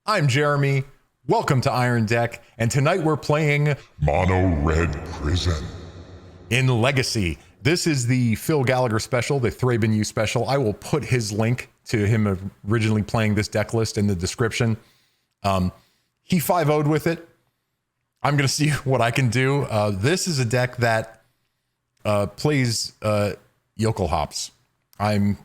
I'm Jeremy. Welcome to Iron Deck, and tonight we're playing Mono Red Prison. in Legacy. This is the Phil Gallagher special, the Thraben U special. I will put his link to him originally playing this deck list in the description. He 5-0'd with it. I'm going to see what I can do. This is a deck that plays Jokulhaups. I'm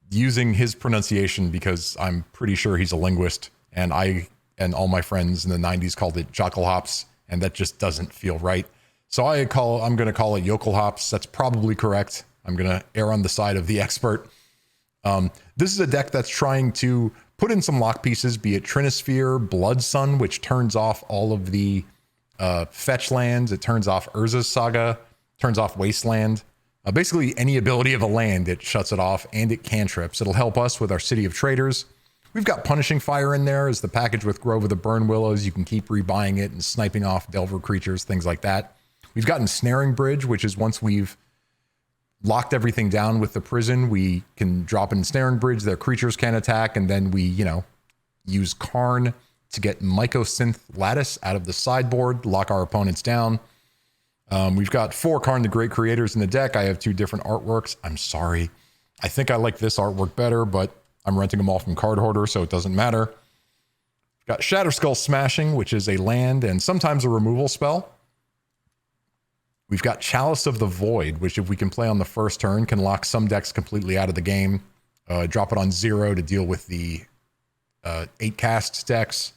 using his pronunciation because I'm pretty sure he's a linguist, and I and all my friends in the 90s called it Jokulhaups, and that just doesn't feel right. So I'm going to call it Jokulhaups. That's probably correct. I'm going to err on the side of the expert. This is a deck that's trying to put in some lock pieces, be it Trinisphere, Blood Sun, which turns off all of the fetch lands. It turns off Urza's Saga, turns off Wasteland. Basically, any ability of a land, it shuts it off, and it cantrips. It'll help us with our City of Traders. We've got Punishing Fire in there as the package with Grove of the Burn Willows. You can keep rebuying it and sniping off Delver creatures, things like that. We've got Ensnaring Bridge, which is once we've locked everything down with the prison, we can drop an Ensnaring Bridge, their creatures can attack, and then we, use Karn to get Mycosynth Lattice out of the sideboard, lock our opponents down. We've got 4 Karn the Great Creators in the deck. I have 2 different artworks. I'm sorry. I think I like this artwork better, but I'm renting them all from Card Hoarder, so it doesn't matter. We've got Shatterskull Smashing, which is a land and sometimes a removal spell. We've got Chalice of the Void, which if we can play on the first turn, can lock some decks completely out of the game. Drop it on 0 to deal with the 8 cast decks.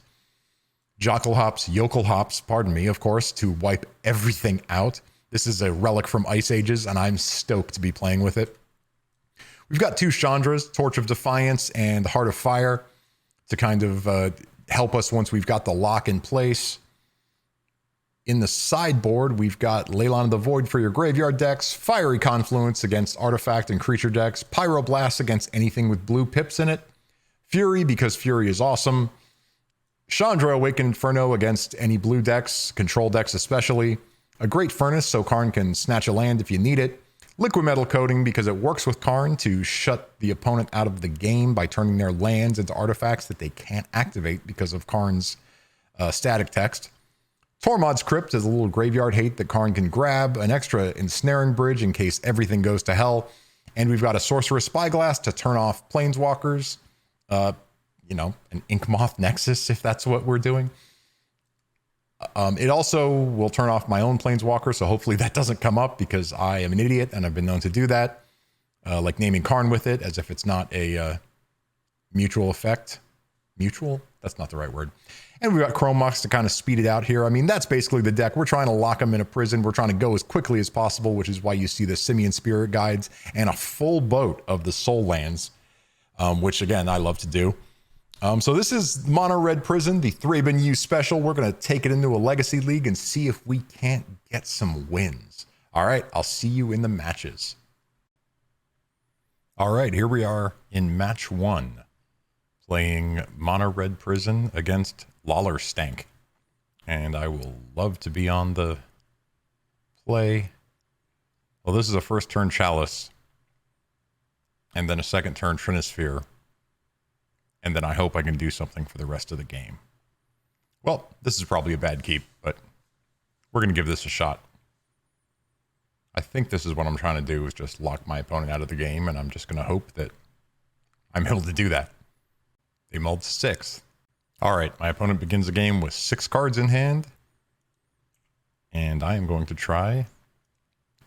Jokulhaups, pardon me, of course, to wipe everything out. This is a relic from Ice Ages, and I'm stoked to be playing with it. We've got 2 Chandras, Torch of Defiance and Heart of Fire, to kind of help us once we've got the lock in place. In the sideboard, we've got Leyline of the Void for your graveyard decks, Fiery Confluence against artifact and creature decks, Pyroblast against anything with blue pips in it, Fury because Fury is awesome, Chandra Awakened Inferno against any blue decks, control decks especially, a Great Furnace so Karn can snatch a land if you need it, Liquid Metal Coating because it works with Karn to shut the opponent out of the game by turning their lands into artifacts that they can't activate because of Karn's static text. Tormod's Crypt is a little graveyard hate that Karn can grab, an extra Ensnaring Bridge in case everything goes to hell, and we've got a Sorcerer's Spyglass to turn off Planeswalkers, an Inkmoth Nexus if that's what we're doing. It also will turn off my own Planeswalker, so hopefully that doesn't come up because I am an idiot and I've been known to do that, like naming Karn with it as if it's not a mutual effect. Mutual? That's not the right word. And we've got Chrome Mox to kind of speed it out here. I mean, that's basically the deck. We're trying to lock them in a prison. We're trying to go as quickly as possible, which is why you see the Simian Spirit Guides and a full boat of the Soul Lands, which, again, I love to do. So this is Mono Red Prison, the Thraben U special. We're going to take it into a Legacy League and see if we can't get some wins. All right, I'll see you in the matches. All right, here we are in match 1, playing Mono Red Prison against Lollerstank. And I will love to be on the play. Well, this is a first turn Chalice, and then a second turn Trinisphere. And then I hope I can do something for the rest of the game. Well, this is probably a bad keep, but we're going to give this a shot. I think this is what I'm trying to do, is just lock my opponent out of the game, and I'm just going to hope that I'm able to do that. They mulled 6. All right, my opponent begins the game with 6 cards in hand, and I am going to try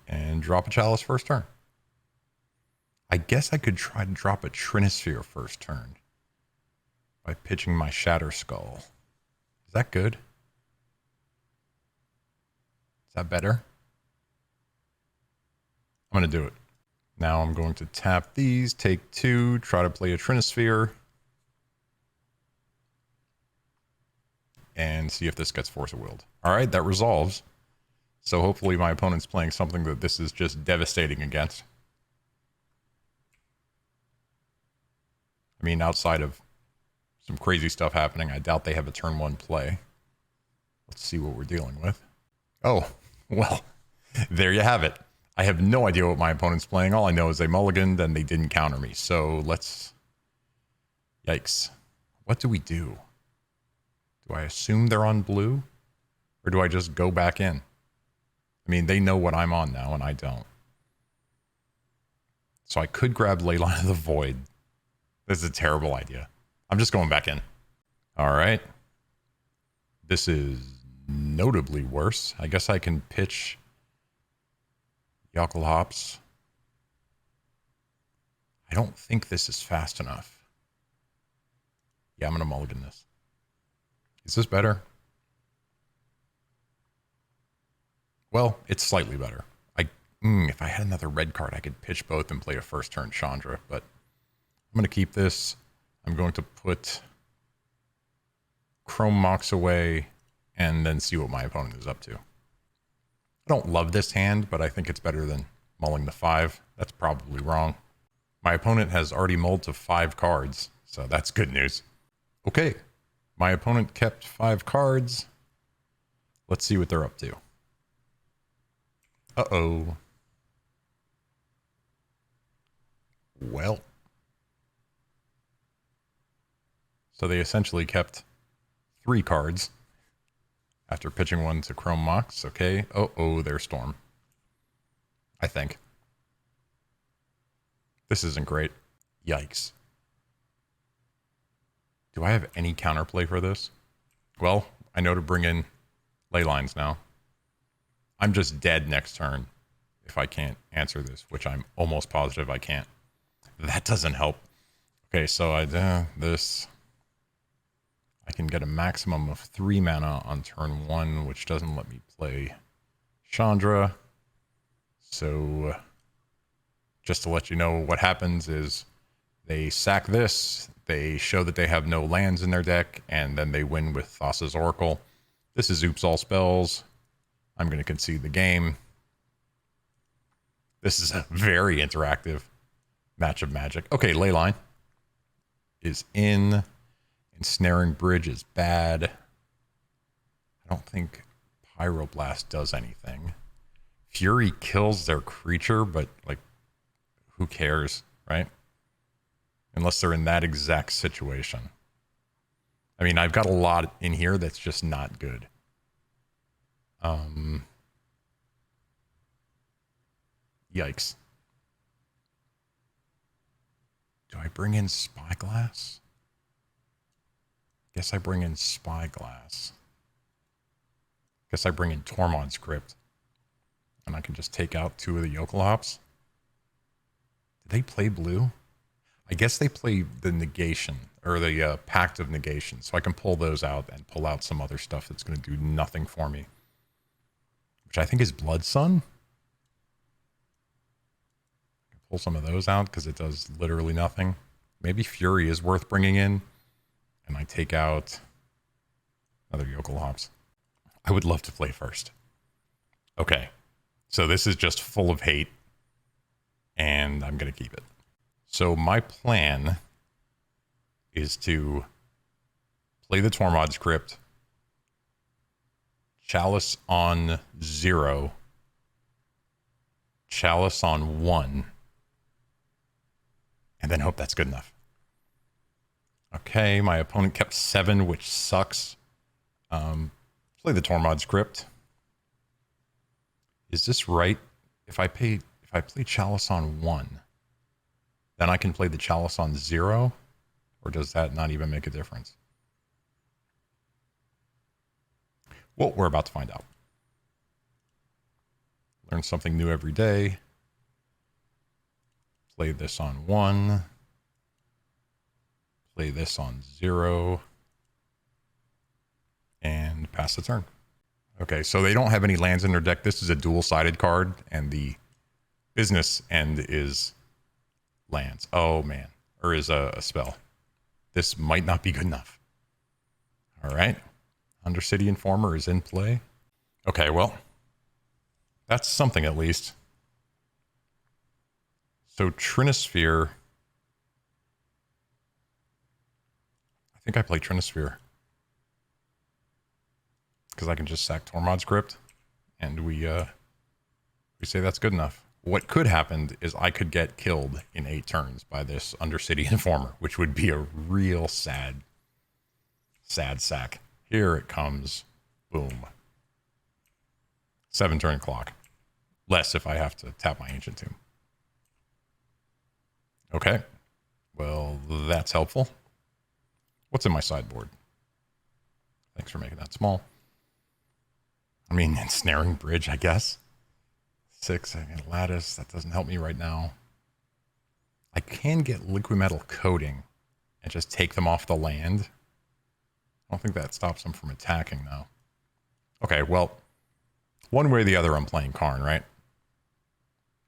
and drop a Chalice first turn. I guess I could try to drop a Trinisphere first turn by pitching my Shatterskull. Is that good? Is that better? I'm going to do it. Now I'm going to tap these, take 2, try to play a Trinisphere, and see if this gets Force of Willed. All right, that resolves. So hopefully my opponent's playing something that this is just devastating against. I mean, outside of some crazy stuff happening, I doubt they have a turn 1 play. Let's see what we're dealing with. Oh, well, there you have it. I have no idea what my opponent's playing. All I know is they mulliganed and they didn't counter me. So let's... Yikes. What do we do? Do I assume they're on blue? Or do I just go back in? I mean, they know what I'm on now, and I don't. So I could grab Leyline of the Void. This is a terrible idea. I'm just going back in. All right. This is notably worse. I guess I can pitch Jokulhaups. I don't think this is fast enough. Yeah, I'm going to mulligan this. Is this better? Well, it's slightly better. If I had another red card, I could pitch both and play a first turn Chandra, but I'm going to keep this. I'm going to put Chrome Mox away and then see what my opponent is up to. I don't love this hand, but I think it's better than mulling the 5. That's probably wrong. My opponent has already mulled to 5 cards, so that's good news. Okay, my opponent kept 5 cards. Let's see what they're up to. Uh-oh. Well. So they essentially kept 3 cards after pitching one to Chrome Mox. Okay. Oh, there's Storm. I think. This isn't great. Yikes. Do I have any counterplay for this? Well, I know to bring in ley lines now. I'm just dead next turn if I can't answer this, which I'm almost positive I can't. That doesn't help. Okay, so I can get a maximum of 3 mana on turn 1, which doesn't let me play Chandra. So just to let you know what happens is they sack this, they show that they have no lands in their deck, and then they win with Thassa's Oracle. This is Oops All Spells. I'm going to concede the game. This is a very interactive match of Magic. Okay, Leyline is in. Ensnaring Bridge is bad. I don't think Pyroblast does anything. Fury kills their creature, but, like, who cares, right? Unless they're in that exact situation. I mean, I've got a lot in here that's just not good. Yikes. Do I bring in Spyglass? Guess I bring in Spyglass. Guess I bring in Tormod's Crypt. And I can just take out 2 of the Jokulhaups. Did they play blue? I guess they play the negation, or the Pact of Negation. So I can pull those out and pull out some other stuff that's going to do nothing for me. Which I think is Blood Sun. I can pull some of those out because it does literally nothing. Maybe Fury is worth bringing in. And I take out another Jokulhaups. I would love to play first. Okay. So this is just full of hate. And I'm going to keep it. So my plan is to play the Tormod's Crypt, Chalice on 0, Chalice on 1, and then hope that's good enough. Okay, my opponent kept 7, which sucks. Play the Tormod's Crypt. Is this right? If I play Chalice on 1, then I can play the Chalice on 0? Or does that not even make a difference? Well, we're about to find out. Learn something new every day. Play this on 1. Play this on 0. And pass the turn. Okay, so they don't have any lands in their deck. This is a dual-sided card, and the business end is lands. Oh, man. Or is a spell. This might not be good enough. All right. Undercity Informer is in play. Okay, well, that's something at least. So Trinisphere. I think I play Trinisphere. Because I can just sack Tormod's Crypt. And we say that's good enough. What could happen is I could get killed in 8 turns by this Undercity Informer, which would be a real sad sack. Here it comes. Boom. 7 turn clock. Less if I have to tap my Ancient Tomb. Okay. Well, that's helpful. What's in my sideboard? Thanks for making that small. I mean, ensnaring bridge, I guess. 6, I get lattice. That doesn't help me right now. I can get liquid metal coating and just take them off the land. I don't think that stops them from attacking, though. Okay, well, one way or the other, I'm playing Karn, right?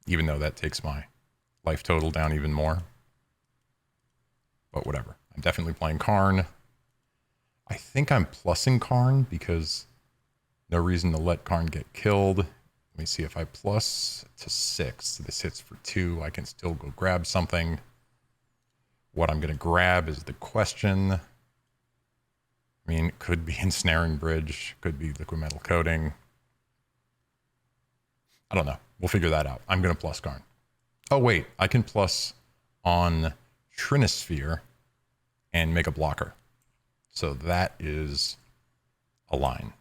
Even though that takes my life total down even more. But whatever. I'm definitely playing Karn. I think I'm plussing Karn because no reason to let Karn get killed. Let me see if I plus to 6. This hits for 2. I can still go grab something. What I'm going to grab is the question. I mean, it could be ensnaring bridge, could be liquid metal coating. I don't know. We'll figure that out. I'm going to plus Karn. Oh, wait. I can plus on Trinisphere and make a blocker. So that is a line.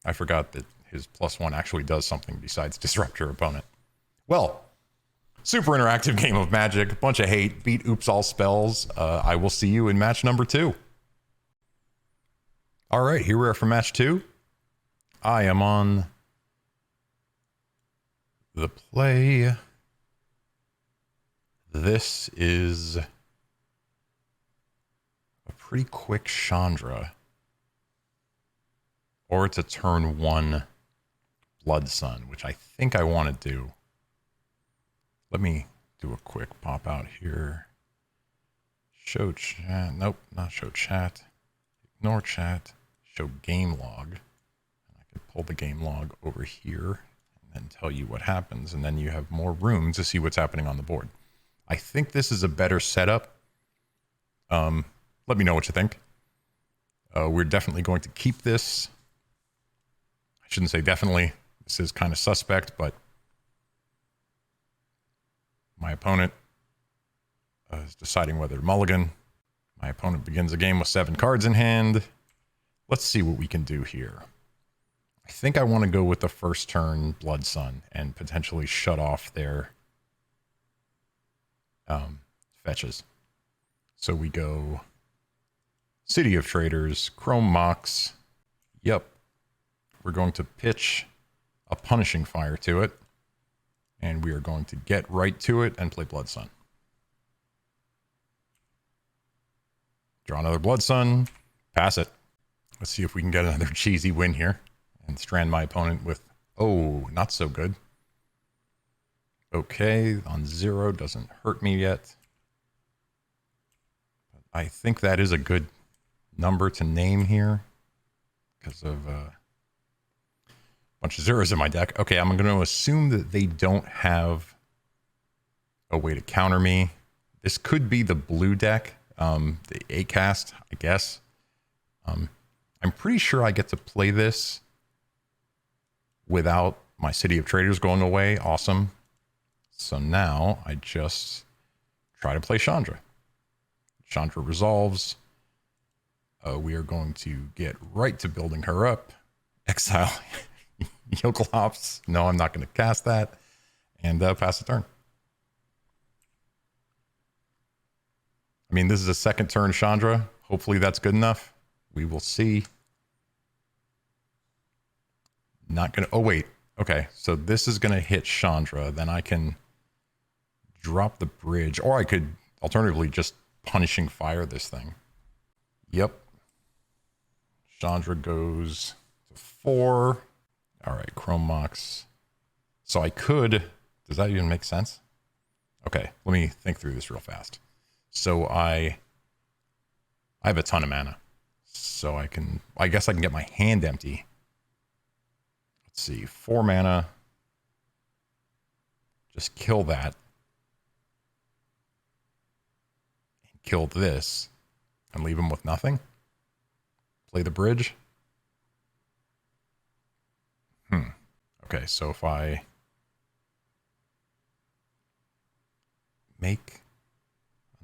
I forgot that his +1 actually does something besides disrupt your opponent. Well, super interactive game of Magic. Bunch of hate. Beat oops all spells. I will see you in match number 2. All right, here we are for match 2. I am on the play. This is a pretty quick Chandra. Or it's a turn 1 Blood Sun, which I think I want to do. Let me do a quick pop out here. Show chat. Nope, not show chat. Ignore chat. Show game log. And I can pull the game log over here and then tell you what happens. And then you have more room to see what's happening on the board. I think this is a better setup. Let me know what you think. We're definitely going to keep this. I shouldn't say definitely. This is kind of suspect, but my opponent is deciding whether to mulligan. My opponent begins the game with 7 cards in hand. Let's see what we can do here. I think I want to go with the first turn Blood Sun and potentially shut off their fetches. So we go City of Traders, Chrome Mox. Yep. We're going to pitch a Punishing Fire to it. And we are going to get right to it and play Blood Sun. Draw another Blood Sun. Pass it. Let's see if we can get another cheesy win here. And strand my opponent with, oh, not so good. Okay, on 0 doesn't hurt me yet. But I think that is a good number to name here. Because of a bunch of zeros in my deck. Okay, I'm going to assume that they don't have a way to counter me. This could be the blue deck, the 8-cast, I guess. I'm pretty sure I get to play this without my City of Traders going away. Awesome. So now I just try to play Chandra. Chandra resolves. We are going to get right to building her up. Exile Jokulhaups. No, I'm not going to cast that. And pass the turn. I mean, this is a second turn Chandra. Hopefully that's good enough. We will see. Not going to... Oh, wait. Okay, so this is going to hit Chandra. Then I can drop the bridge. Or I could alternatively just Punishing Fire this thing. Yep. Chandra goes to 4. All right, Chrome Mox. So I could... Does that even make sense? Okay, let me think through this real fast. So I have a ton of mana. So I guess I can get my hand empty. Let's see, 4 mana. Just kill that. And kill this. And leave him with nothing. Play the bridge. Okay, so if I make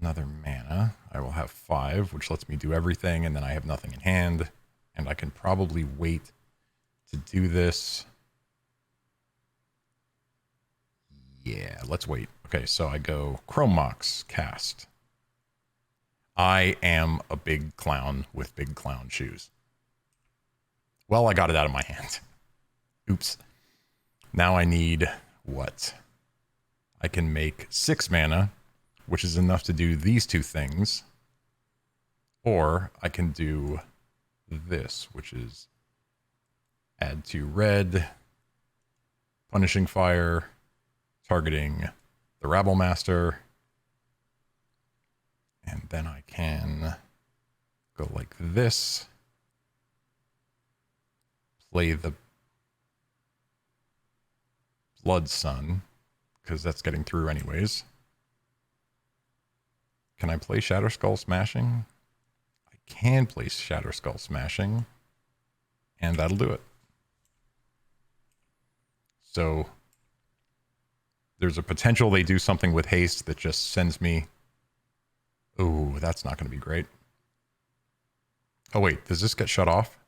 another mana, I will have 5, which lets me do everything, and then I have nothing in hand, And I can probably wait to do this. Yeah, let's wait. Okay, so I go Chrome Mox, cast. I am a big clown with big clown shoes. Well, I got it out of my hand. Oops. Now I need what? I can make 6 mana, which is enough to do these 2 things. Or I can do this, which is add 2 red, punishing fire, targeting the Rabble Master. And then I can go like this, play the Blood Sun, because that's getting through anyways. Can I play Shadow Skull Smashing? I can play Shadow Skull Smashing, and that'll do it. So there's a potential they do something with haste that just sends me... Oh, that's not going to be great. Oh, wait, does this get shut off?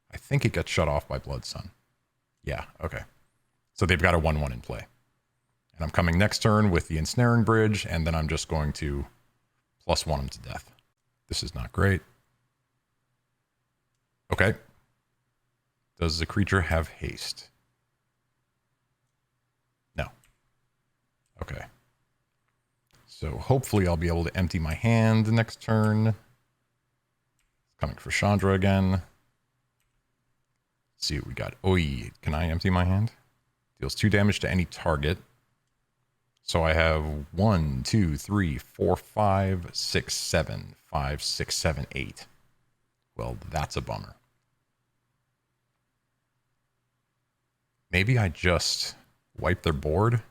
I think it gets shut off by Blood Sun. Yeah, okay. So they've got a 1/1 in play. And I'm coming next turn with the Ensnaring Bridge, and then I'm just going to +1 them to death. This is not great. Okay. Does the creature have haste? No. Okay. So hopefully I'll be able to empty my hand next turn. Coming for Chandra again. Let's see what we got. Oi, can I empty my hand? Deals 2 damage to any target. So I have 1, 2, 3, 4, 5, 6, 7. 5, 6, 7, 8. Well, that's a bummer. Maybe I just wipe their board?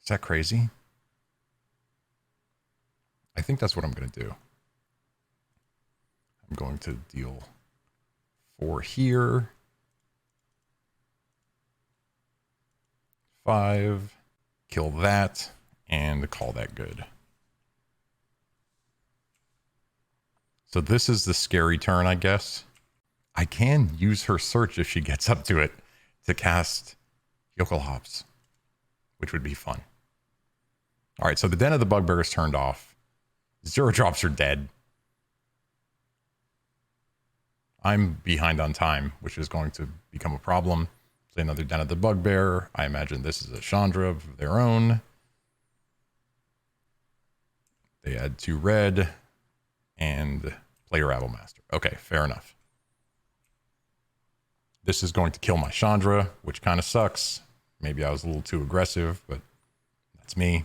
Is that crazy? I think that's what I'm going to do. I'm going to deal 4 here. 5. Kill that. And call that good. So this is the scary turn, I guess. I can use her search if she gets up to it to cast Jokulhaups, which would be fun. All right, so the Den of the Bugbear is turned off. 0-drops are dead. I'm behind on time, which is going to become a problem. Play another Den of the Bugbear. I imagine this is a Chandra of their own. They add 2 red and play a Rabble Master. Okay, fair enough. This is going to kill my Chandra, which kind of sucks. Maybe I was a little too aggressive, but that's me.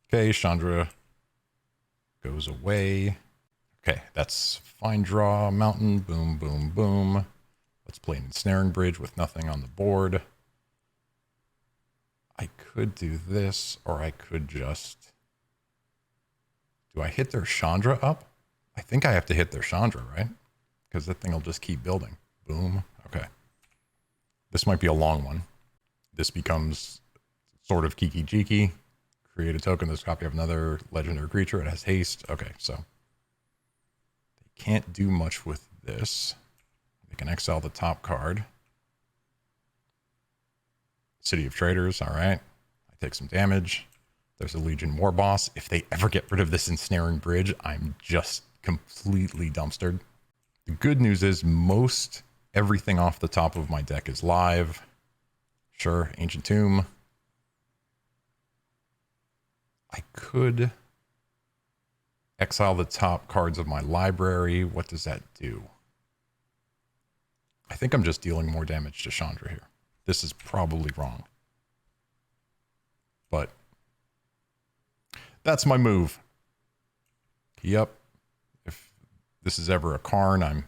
Okay, Chandra goes away. Okay, that's fine draw, mountain, boom, boom, boom. Let's play an Ensnaring Bridge with nothing on the board. I could do this, or I could just... Do I hit their Chandra up? I think I have to hit their Chandra, right? Because that thing will just keep building. Boom. Okay. This might be a long one. This becomes sort of Kiki-Jiki. Create a token that's a copy of another legendary creature. It has haste. Okay, so they can't do much with this. They can exile the top card. City of Traders. All right. I take some damage. There's a Legion War Boss. If they ever get rid of this Ensnaring Bridge, I'm just completely dumpstered. The good news is most everything off the top of my deck is live. Sure, Ancient Tomb. I could exile the top cards of my library. What does that do? I think I'm just dealing more damage to Chandra here. This is probably wrong. But that's my move. Yep. If this is ever a Karn, I'm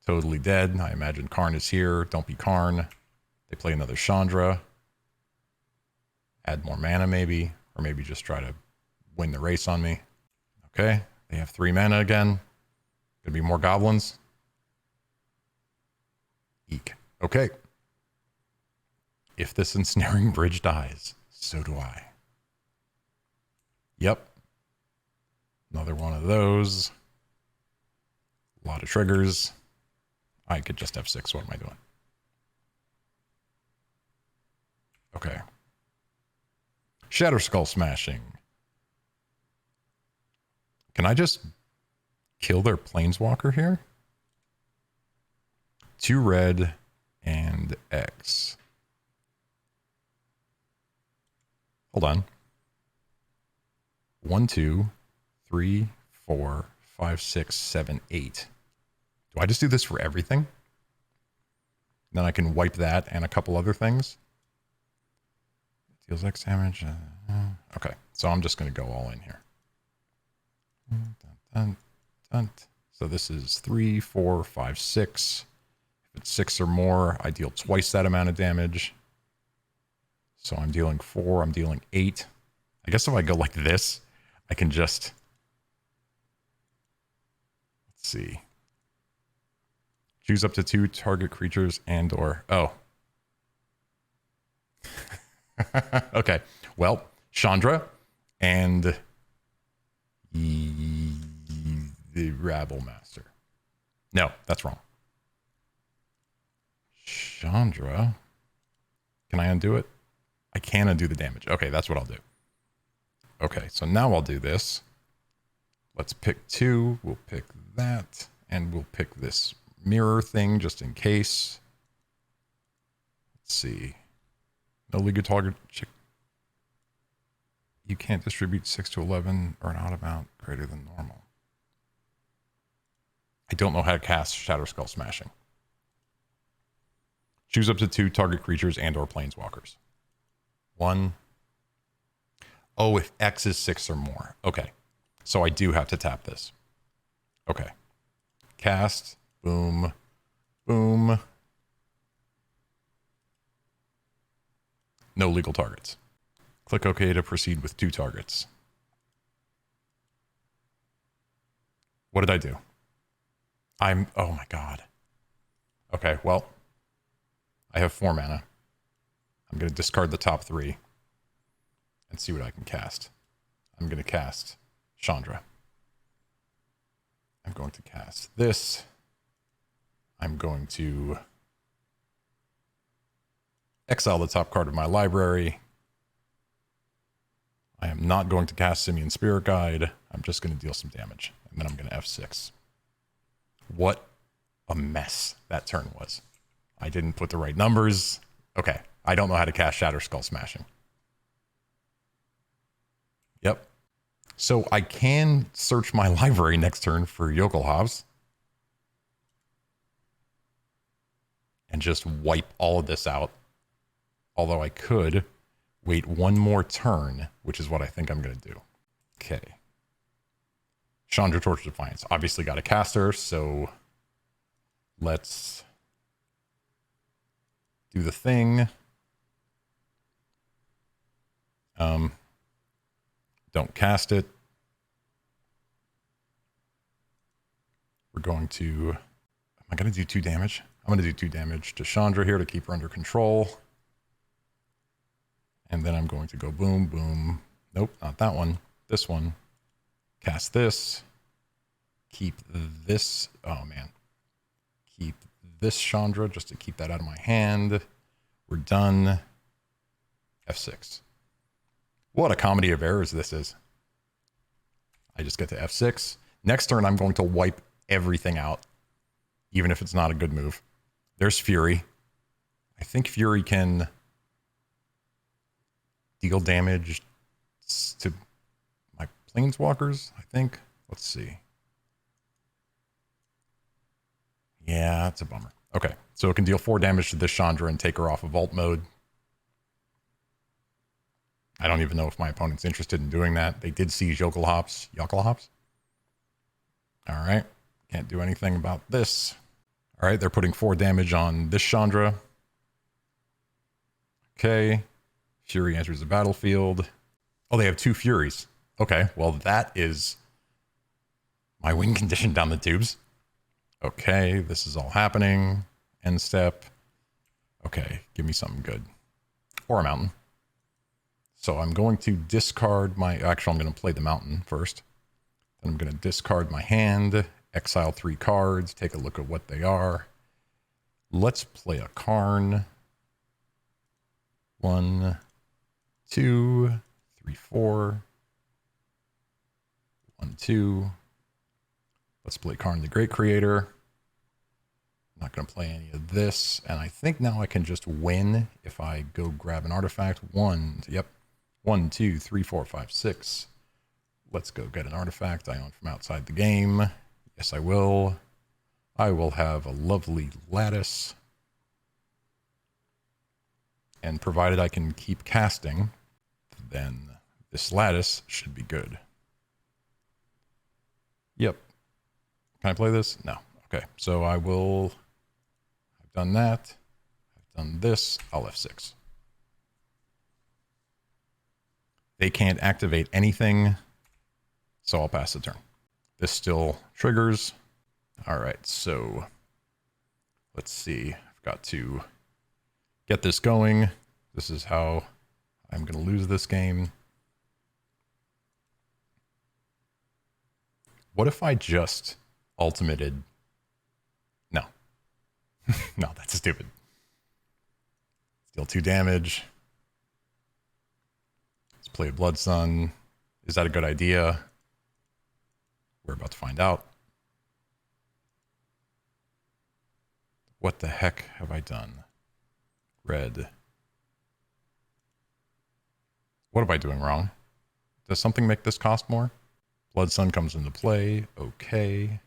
totally dead. I imagine Karn is here. Don't be Karn. They play another Chandra. Add more mana maybe. Or maybe just try to win the race on me. Okay. They have 3 mana again. Gonna be more goblins. Eek. Okay. If this Ensnaring Bridge dies, so do I. Yep. Another one of those. A lot of triggers. I could just F6. What am I doing? Okay. Shatter Skull Smashing. Can I just kill their Planeswalker here? 2 red and X. Hold on. 1, 2, 3, 4, 5, 6, 7, 8. Do I just do this for everything? Then I can wipe that and a couple other things. Deals X damage. Okay, so I'm just going to go all in here. Dun, dun, dun. So this is 3, 4, 5, 6. If it's 6 or more, I deal twice that amount of damage. So I'm dealing 4, I'm dealing 8. I guess if I go like this, I can just... Let's see. Choose up to 2 target creatures and or... Oh. Okay. Well, Chandra and the Rabble Master. No, that's wrong. Chandra. Can I undo it? I can undo the damage. Okay, that's what I'll do. Okay, so now I'll do this. Let's pick 2. We'll pick that. And we'll pick this mirror thing just in case. Let's see. No legal target. You can't distribute 6 to 11 or an odd amount greater than normal. I don't know how to cast Shatter Skull Smashing. Choose up to 2 target creatures and or planeswalkers. 1. Oh, if X is 6 or more. Okay. So I do have to tap this. Okay. Cast. Boom. Boom. No legal targets. Click OK to proceed with 2 targets. What did I do? Oh my God. Okay, well, I have 4 mana. I'm going to discard the top 3 and see what I can cast. I'm going to cast Chandra. I'm going to cast this. I'm going to exile the top card of my library. I am not going to cast Simian Spirit Guide. I'm just going to deal some damage. And then I'm going to F6. What a mess that turn was. I didn't put the right numbers. Okay. I don't know how to cast Shatter Skull Smashing. Yep. So I can search my library next turn for Jokulhaups. And just wipe all of this out. Although I could wait 1 more turn, which is what I think I'm going to do. Okay. Chandra Torch Defiance. Obviously got a caster, so let's do the thing. Don't cast it. We're going to... Am I going to do 2 damage? I'm going to do 2 damage to Chandra here to keep her under control. And then I'm going to go boom, boom. Nope, not that one. This one. Cast this. Keep this. Oh, man. Keep this Chandra just to keep that out of my hand. We're done. F6. What a comedy of errors this is. I just get to F6. Next turn, I'm going to wipe everything out, even if it's not a good move. There's Fury. I think Fury can deal damage to my planeswalkers, I think. Let's see. Yeah, that's a bummer. Okay, so it can deal 4 damage to this Chandra and take her off of vault mode. I don't even know if my opponent's interested in doing that. They did see Jokulhaups. Jokulhaups? All right. Can't do anything about this. All right, they're putting 4 damage on this Chandra. Okay. Fury enters the battlefield. Oh, they have 2 Furies. Okay, well, that is my win condition down the tubes. Okay, this is all happening. End step. Okay, give me something good. Or a mountain. So I'm going to discard my... Actually, I'm going to play the mountain first. Then I'm going to discard my hand exile 3 cards, take a look at what they are. Let's play a Karn. 1, 2, 3, 4. 1, 2. Let's play Karn the Great Creator. I'm not going to play any of this. And I think now I can just win if I go grab an artifact. 1, 2, 3, 4, 5, 6. Let's go get an artifact I own from outside the game. Yes, I will. I will have a lovely lattice. And provided I can keep casting, then this lattice should be good. Yep. Can I play this? No. Okay, so I will... I've done that. I've done this. I'll F6. They can't activate anything, so I'll pass the turn. This still triggers. All right, so let's see. I've got to get this going. This is how I'm going to lose this game. What if I just ultimated? No. No, that's stupid. Deal 2 damage. Let's play a Blood Sun. Is that a good idea? We're about to find out. What the heck have I done? Red. What am I doing wrong? Does something make this cost more? Blood Sun comes into play. Okay.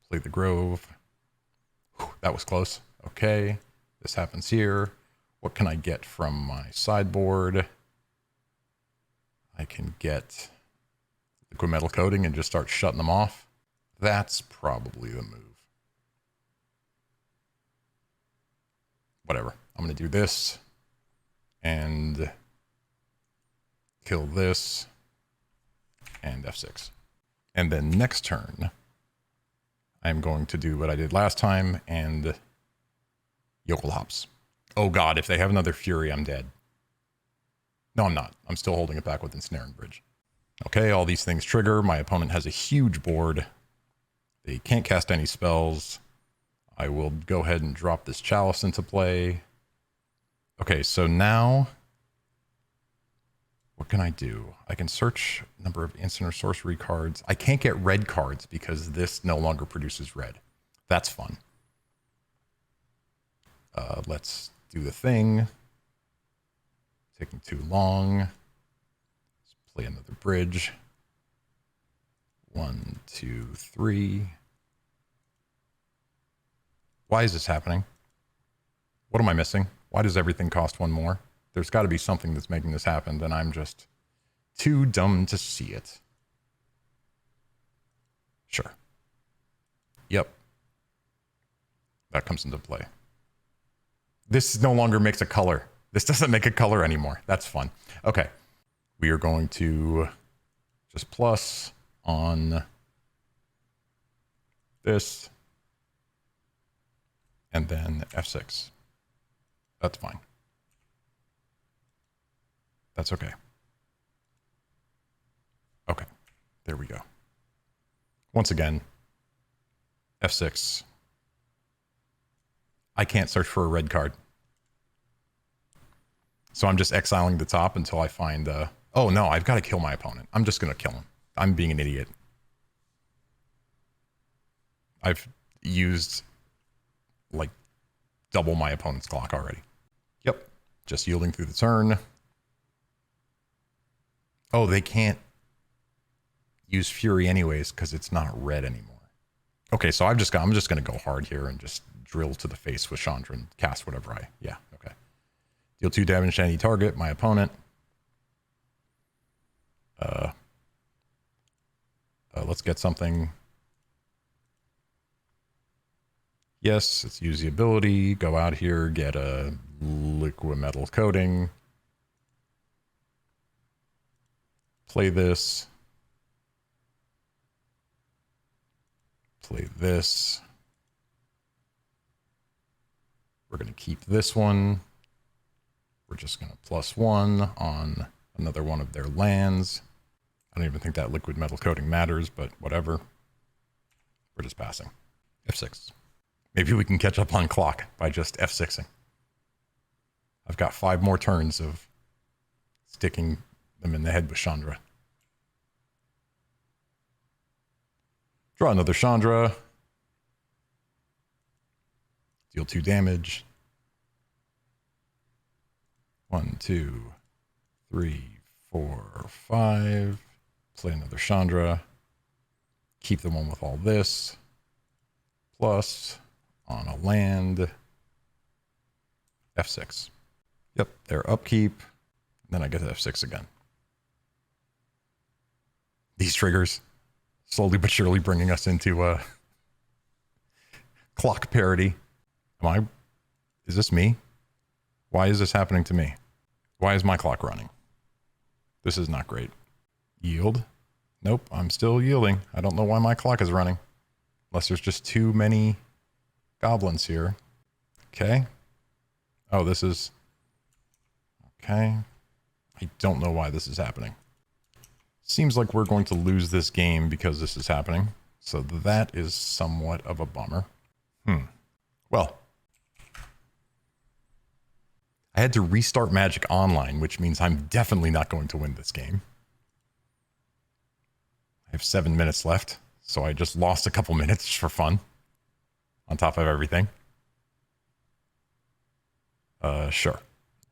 Play the Grove. Whew, that was close. Okay. This happens here. What can I get from my sideboard? I can get liquid metal coating and just start shutting them off. That's probably the move. Whatever. I'm going to do this and kill this and F6. And then next turn, I'm going to do what I did last time and Jokulhaups. Oh God, if they have another Fury, I'm dead. No, I'm not. I'm still holding it back with Ensnaring Bridge. Okay, all these things trigger. My opponent has a huge board. They can't cast any spells. I will go ahead and drop this Chalice into play. Okay, so now what can I do? I can search number of instant or sorcery cards. I can't get red cards because this no longer produces red. That's fun. Let's do the thing. Taking too long. Let's play another bridge. 1, 2, 3. Why is this happening? What am I missing? Why does everything cost 1 more? There's got to be something that's making this happen, and I'm just too dumb to see it. Sure. Yep. That comes into play. This no longer makes a color. This doesn't make a color anymore. That's fun. Okay. We are going to just plus on this and then F6. That's fine. That's okay. Okay. There we go. Once again, F6. I can't search for a red card. So I'm just exiling the top until I find... oh, no, I've got to kill my opponent. I'm just going to kill him. I'm being an idiot. I've used, like, double my opponent's clock already. Yep. Just yielding through the turn. Oh, they can't use Fury anyways because it's not red anymore. Okay, so I'm just going to go hard here and just drill to the face with Chandra and cast whatever I... Yeah, okay. Deal 2 damage to any target, my opponent. Let's get something. Yes, let's use the ability. Go out here, get a liquid metal coating. Play this. Play this. We're going to keep this one. We're just going to +1 on another one of their lands. I don't even think that liquid metal coating matters, but whatever. We're just passing. F6. Maybe we can catch up on clock by just F6ing. I've got 5 more turns of sticking them in the head with Chandra. Draw another Chandra. Deal 2 damage. 1, 2, 3, 4, 5. Play another Chandra. Keep the one with all this. Plus, on a land, F6. Yep, their upkeep. Then I get to F6 again. These triggers, slowly but surely bringing us into clock parity. Is this me? Why is this happening to me? Why is my clock running? This is not great. Yield. Nope, I'm still yielding. I don't know why my clock is running. Unless there's just too many goblins here. Okay. Oh, this is... Okay. I don't know why this is happening. Seems like we're going to lose this game because this is happening. So that is somewhat of a bummer. Well. I had to restart Magic Online, which means I'm definitely not going to win this game. I have 7 minutes left, so I just lost a couple minutes for fun. On top of everything. Sure.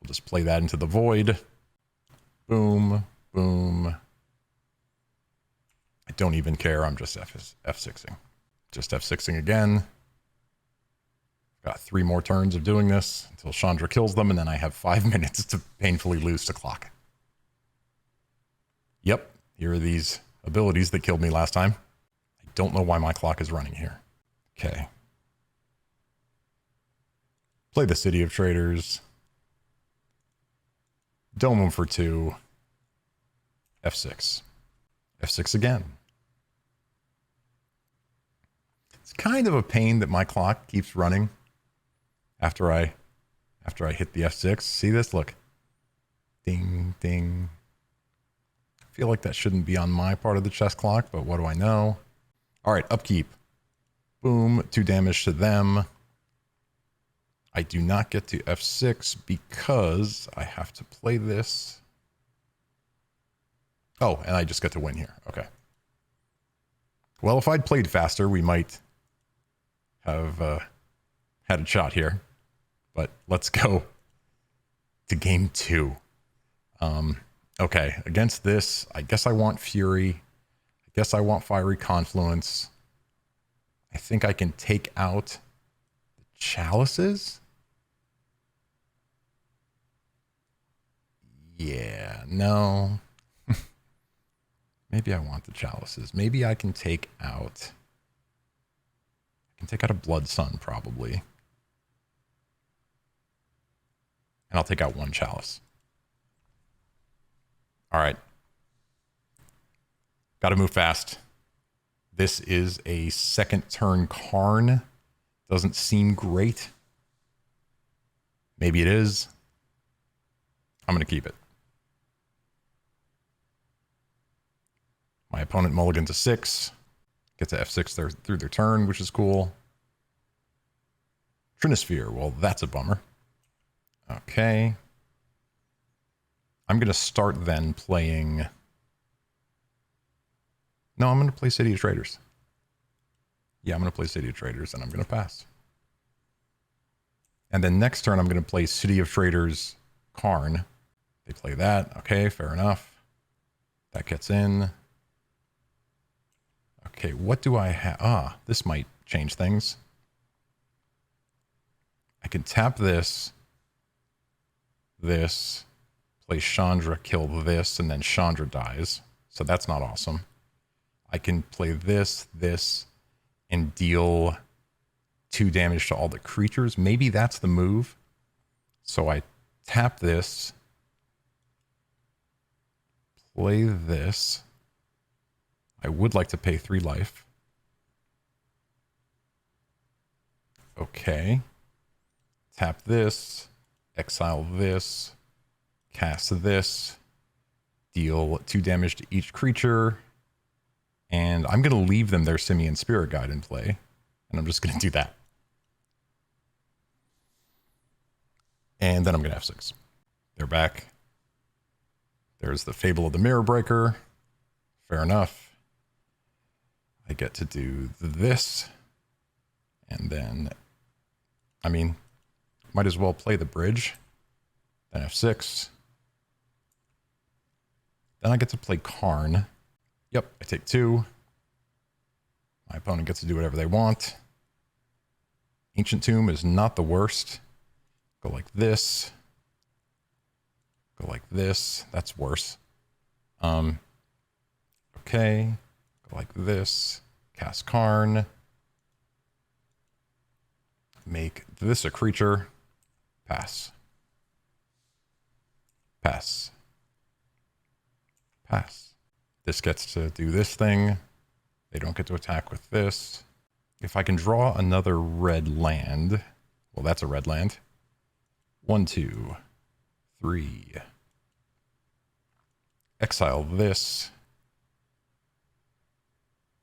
We'll just play that into the void. Boom, boom. I don't even care. I'm just F6ing. Just F6ing again. Got 3 more turns of doing this until Chandra kills them, and then I have 5 minutes to painfully lose to clock. Yep, here are these abilities that killed me last time. I don't know why my clock is running here. Okay. Play the City of Traders. Dome them for 2. F6. F6 again. It's kind of a pain that my clock keeps running after I hit the F6. See this? Look. Ding, ding. I feel like that shouldn't be on my part of the chess clock, but what do I know? All right, upkeep. Boom, 2 damage to them. I do not get to F6 because I have to play this. Oh, and I just get to win here. Okay. Well, if I'd played faster, we might have had a shot here. But let's go to game 2. Okay, against this, I guess I want Fury. I guess I want Fiery Confluence. I think I can take out the Chalices. Yeah, no. Maybe I want the Chalices. Maybe I can take out... I can take out a Blood Sun, probably. And I'll take out 1 Chalice. All right. Got to move fast. This is a second turn Karn. Doesn't seem great. Maybe it is. I'm going to keep it. My opponent mulligan to 6. Get to F6 through their turn, which is cool. Trinisphere. Well, that's a bummer. Okay. I'm going to start then playing... No, I'm going to play City of Traders. Yeah, I'm going to play City of Traders, and I'm going to pass. And then next turn, I'm going to play City of Traders Karn. They play that. Okay, fair enough. That gets in. Okay, what do I have? Ah, this might change things. I can tap this. This. Play Chandra, kill this, and then Chandra dies. So that's not awesome. I can play this, and deal 2 damage to all the creatures. Maybe that's the move. So I tap this. Play this. I would like to pay 3 life. Okay. Tap this. Exile this. Cast this. Deal 2 damage to each creature. And I'm going to leave them their Simian Spirit Guide in play. And I'm just going to do that. And then I'm going to F6. They're back. There's the Fable of the Mirror Breaker. Fair enough. I get to do this. And then, I mean, might as well play the bridge. Then F6. Then I get to play Karn. Yep, I take 2. My opponent gets to do whatever they want. Ancient Tomb is not the worst. Go like this. Go like this. That's worse. Okay. Go like this. Cast Karn. Make this a creature. Pass. Pass. Pass. This gets to do this thing. They don't get to attack with this. If I can draw another red land, well, that's a red land. 1, 2, 3. Exile this.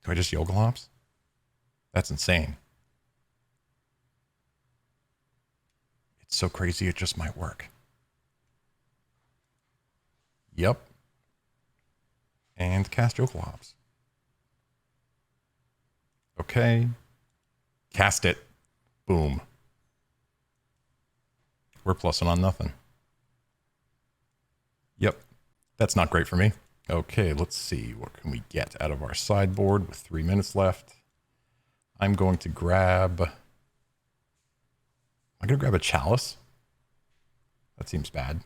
Do I just Jokulhaups? That's insane. It's so crazy it just might work. Yep. And cast Jokulhaups. Okay. Cast it. Boom. We're plussing on nothing. Yep. That's not great for me. Okay, let's see. What can we get out of our sideboard with 3 minutes left? I'm going to grab... I'm going to grab a Chalice. That seems bad.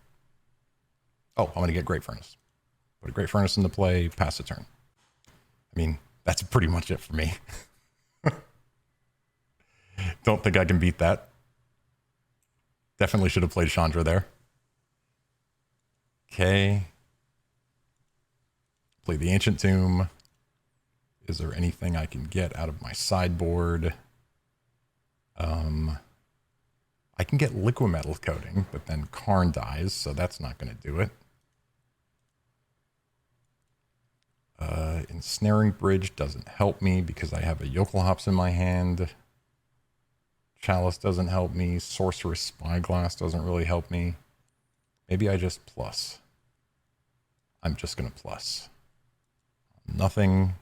Oh, I'm going to get Great Furnace. Put a Great Furnace into play, pass a turn. I mean, that's pretty much it for me. Don't think I can beat that. Definitely should have played Chandra there. Okay. Play the Ancient Tomb. Is there anything I can get out of my sideboard? I can get Liquimetal Coating, but then Karn dies, so that's not going to do it. Ensnaring Bridge doesn't help me because I have a Jokulhaups in my hand. Chalice doesn't help me. Sorcerous Spyglass doesn't really help me. Maybe I just plus. I'm just going to plus. Nothing,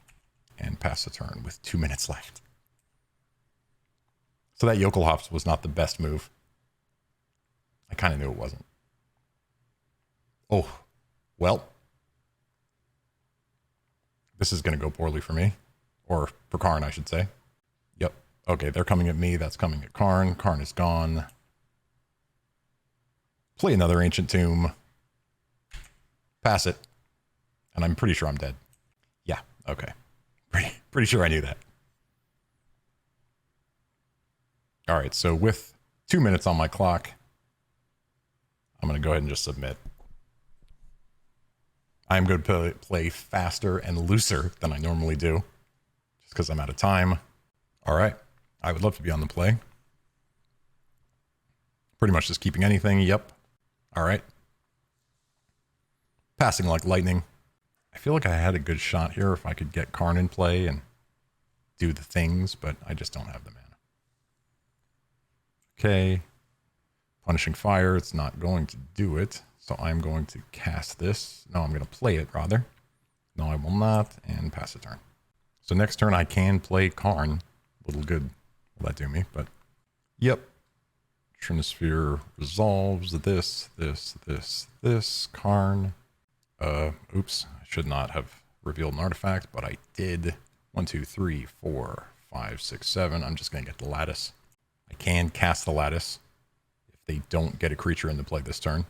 and pass the turn with 2 minutes left. So that Jokulhaups was not the best move. I kind of knew it wasn't. Oh, well. This is going to go poorly for me. Or for Karn, I should say. Yep. Okay, they're coming at me. That's coming at Karn. Karn is gone. Play another Ancient Tomb. Pass it. And I'm pretty sure I'm dead. Yeah, okay. Pretty sure I knew that. All right, so with 2 minutes on my clock, I'm going to go ahead and just submit. I'm going to play faster and looser than I normally do, just because I'm out of time. All right, I would love to be on the play. Pretty much just keeping anything, yep. All right. Passing like lightning. I feel like I had a good shot here if I could get Karn in play and do the things, but I just don't have the mana. Okay. Punishing Fire, it's not going to do it. So I'm going to cast this. No, I'm going to play it, rather. No, I will not, and pass the turn. So next turn I can play Karn. A little good will that do me, but... Yep. Trinisphere resolves this. Karn. Oops. I should not have revealed an artifact, but I did. 1, 2, 3, 4, 5, 6, 7. I'm just going to get the Lattice. I can cast the Lattice if they don't get a creature into play this turn.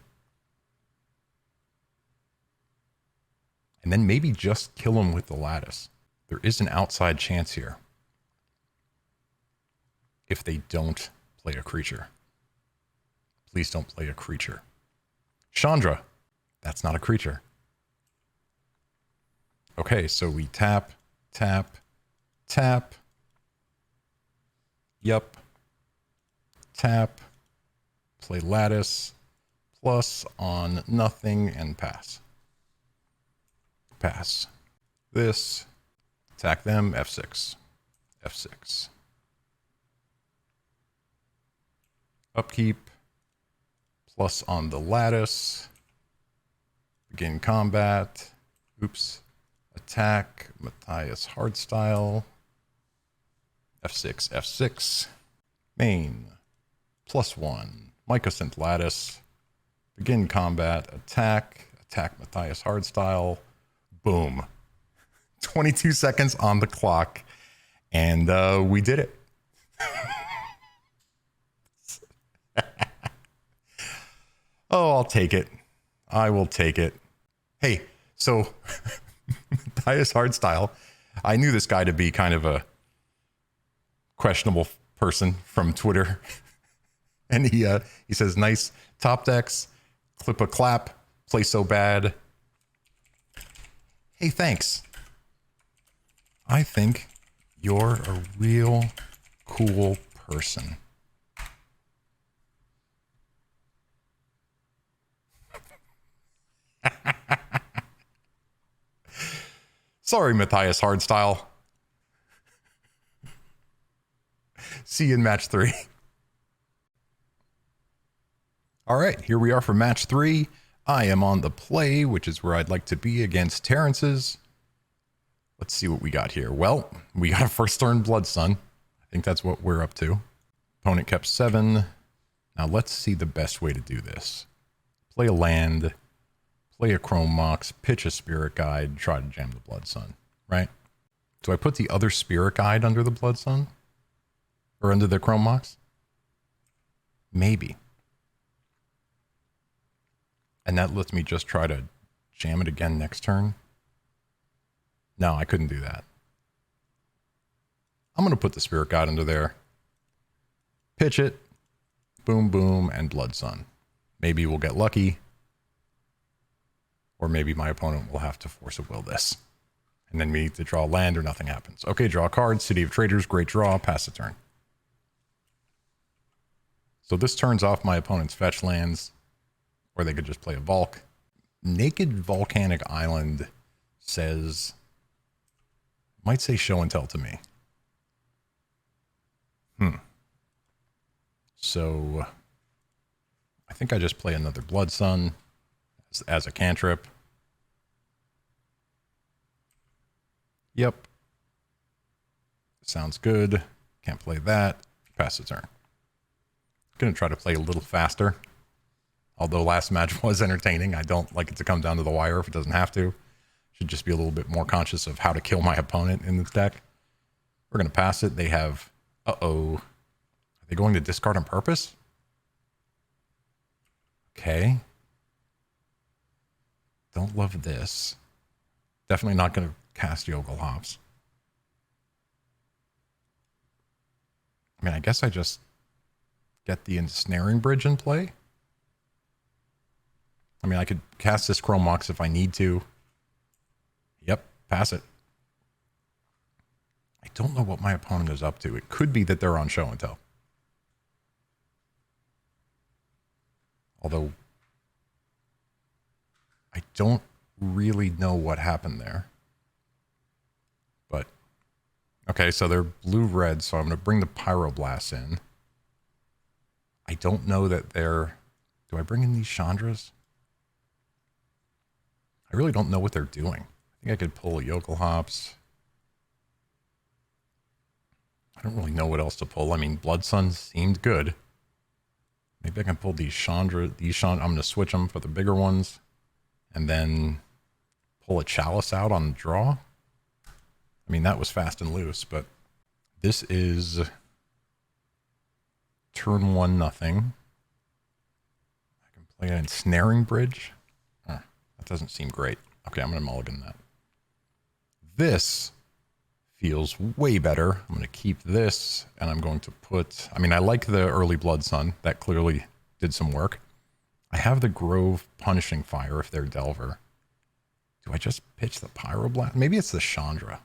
And then maybe just kill them with the Lattice. There is an outside chance here. If they don't play a creature. Please don't play a creature. Chandra. That's not a creature. Okay, so we tap, tap, tap. Yup. Tap. Play Lattice. Plus on nothing and pass. Pass. This. Attack them, F6. F6. Upkeep. Plus on the lattice. Begin combat. Oops. Attack. Matthias Hardstyle. F6, F6. Main. +1. Mycosynth Lattice. Begin combat. Attack. Attack Matthias Hardstyle. Boom. 22 seconds on the clock. And we did it. Oh, I'll take it. I will take it. Hey, so Matthias Hardstyle, I knew this guy to be kind of a questionable person from Twitter. And he says, nice top decks, clip a clap, play so bad. Hey, thanks. I think you're a real cool person. Sorry, Matthias Hardstyle. See you in match 3. All right, here we are for match 3. I am on the play, which is where I'd like to be against Terrence's. Let's see what we got here. Well, we got a first turn Blood Sun. I think that's what we're up to. Opponent kept 7. Now let's see the best way to do this. Play a land, play a Chrome Mox, pitch a Spirit Guide, try to jam the Blood Sun, right? Do I put the other Spirit Guide under the Blood Sun? Or under the Chrome Mox? Maybe. And that lets me just try to jam it again next turn. No, I couldn't do that. I'm going to put the Spirit Guide under there. Pitch it. Boom, boom, and Blood Sun. Maybe we'll get lucky. Or maybe my opponent will have to force a will this. And then we need to draw land or nothing happens. Okay, draw a card. City of Traders, great draw. Pass the turn. So this turns off my opponent's fetch lands. Or they could just play a Volk. Naked Volcanic Island says... might say show and tell to me. So... I think I just play another Blood Sun as a cantrip. Yep. Sounds good. Can't play that. Pass the turn. Gonna try to play a little faster. Although last match was entertaining. I don't like it to come down to the wire if it doesn't have to. Should just be a little bit more conscious of how to kill my opponent in this deck. We're gonna pass it. They have... uh-oh. Are they going to discard on purpose? Okay. Don't love this. Definitely not going to cast Jokulhaups. I mean, I guess I just get the ensnaring bridge in play. I mean, I could cast this Chrome Mox if I need to. Yep, pass it. I don't know what my opponent is up to. It could be that they're on show and tell. Although, I don't really know what happened there. But, okay, so they're blue-red, so I'm going to bring the Pyroblasts in. I don't know that they're... do I bring in these Chandras? I really don't know what they're doing. I think I could pull Jokulhaups. I don't really know what else to pull. I mean, Blood Sun seemed good. Maybe I can pull these Chandra. I'm going to switch them for the bigger ones. And then pull a Chalice out on draw. I mean, that was fast and loose, but this is turn 1 nothing. I can play an ensnaring bridge. That doesn't seem great. Okay, I'm going to mulligan that. This feels way better. I'm going to keep this, and I'm going to put... I mean, I like the early Blood Sun. That clearly did some work. I have the Grove Punishing Fire if they're Delver. Do I just pitch the Pyroblast? Maybe it's the Chandra.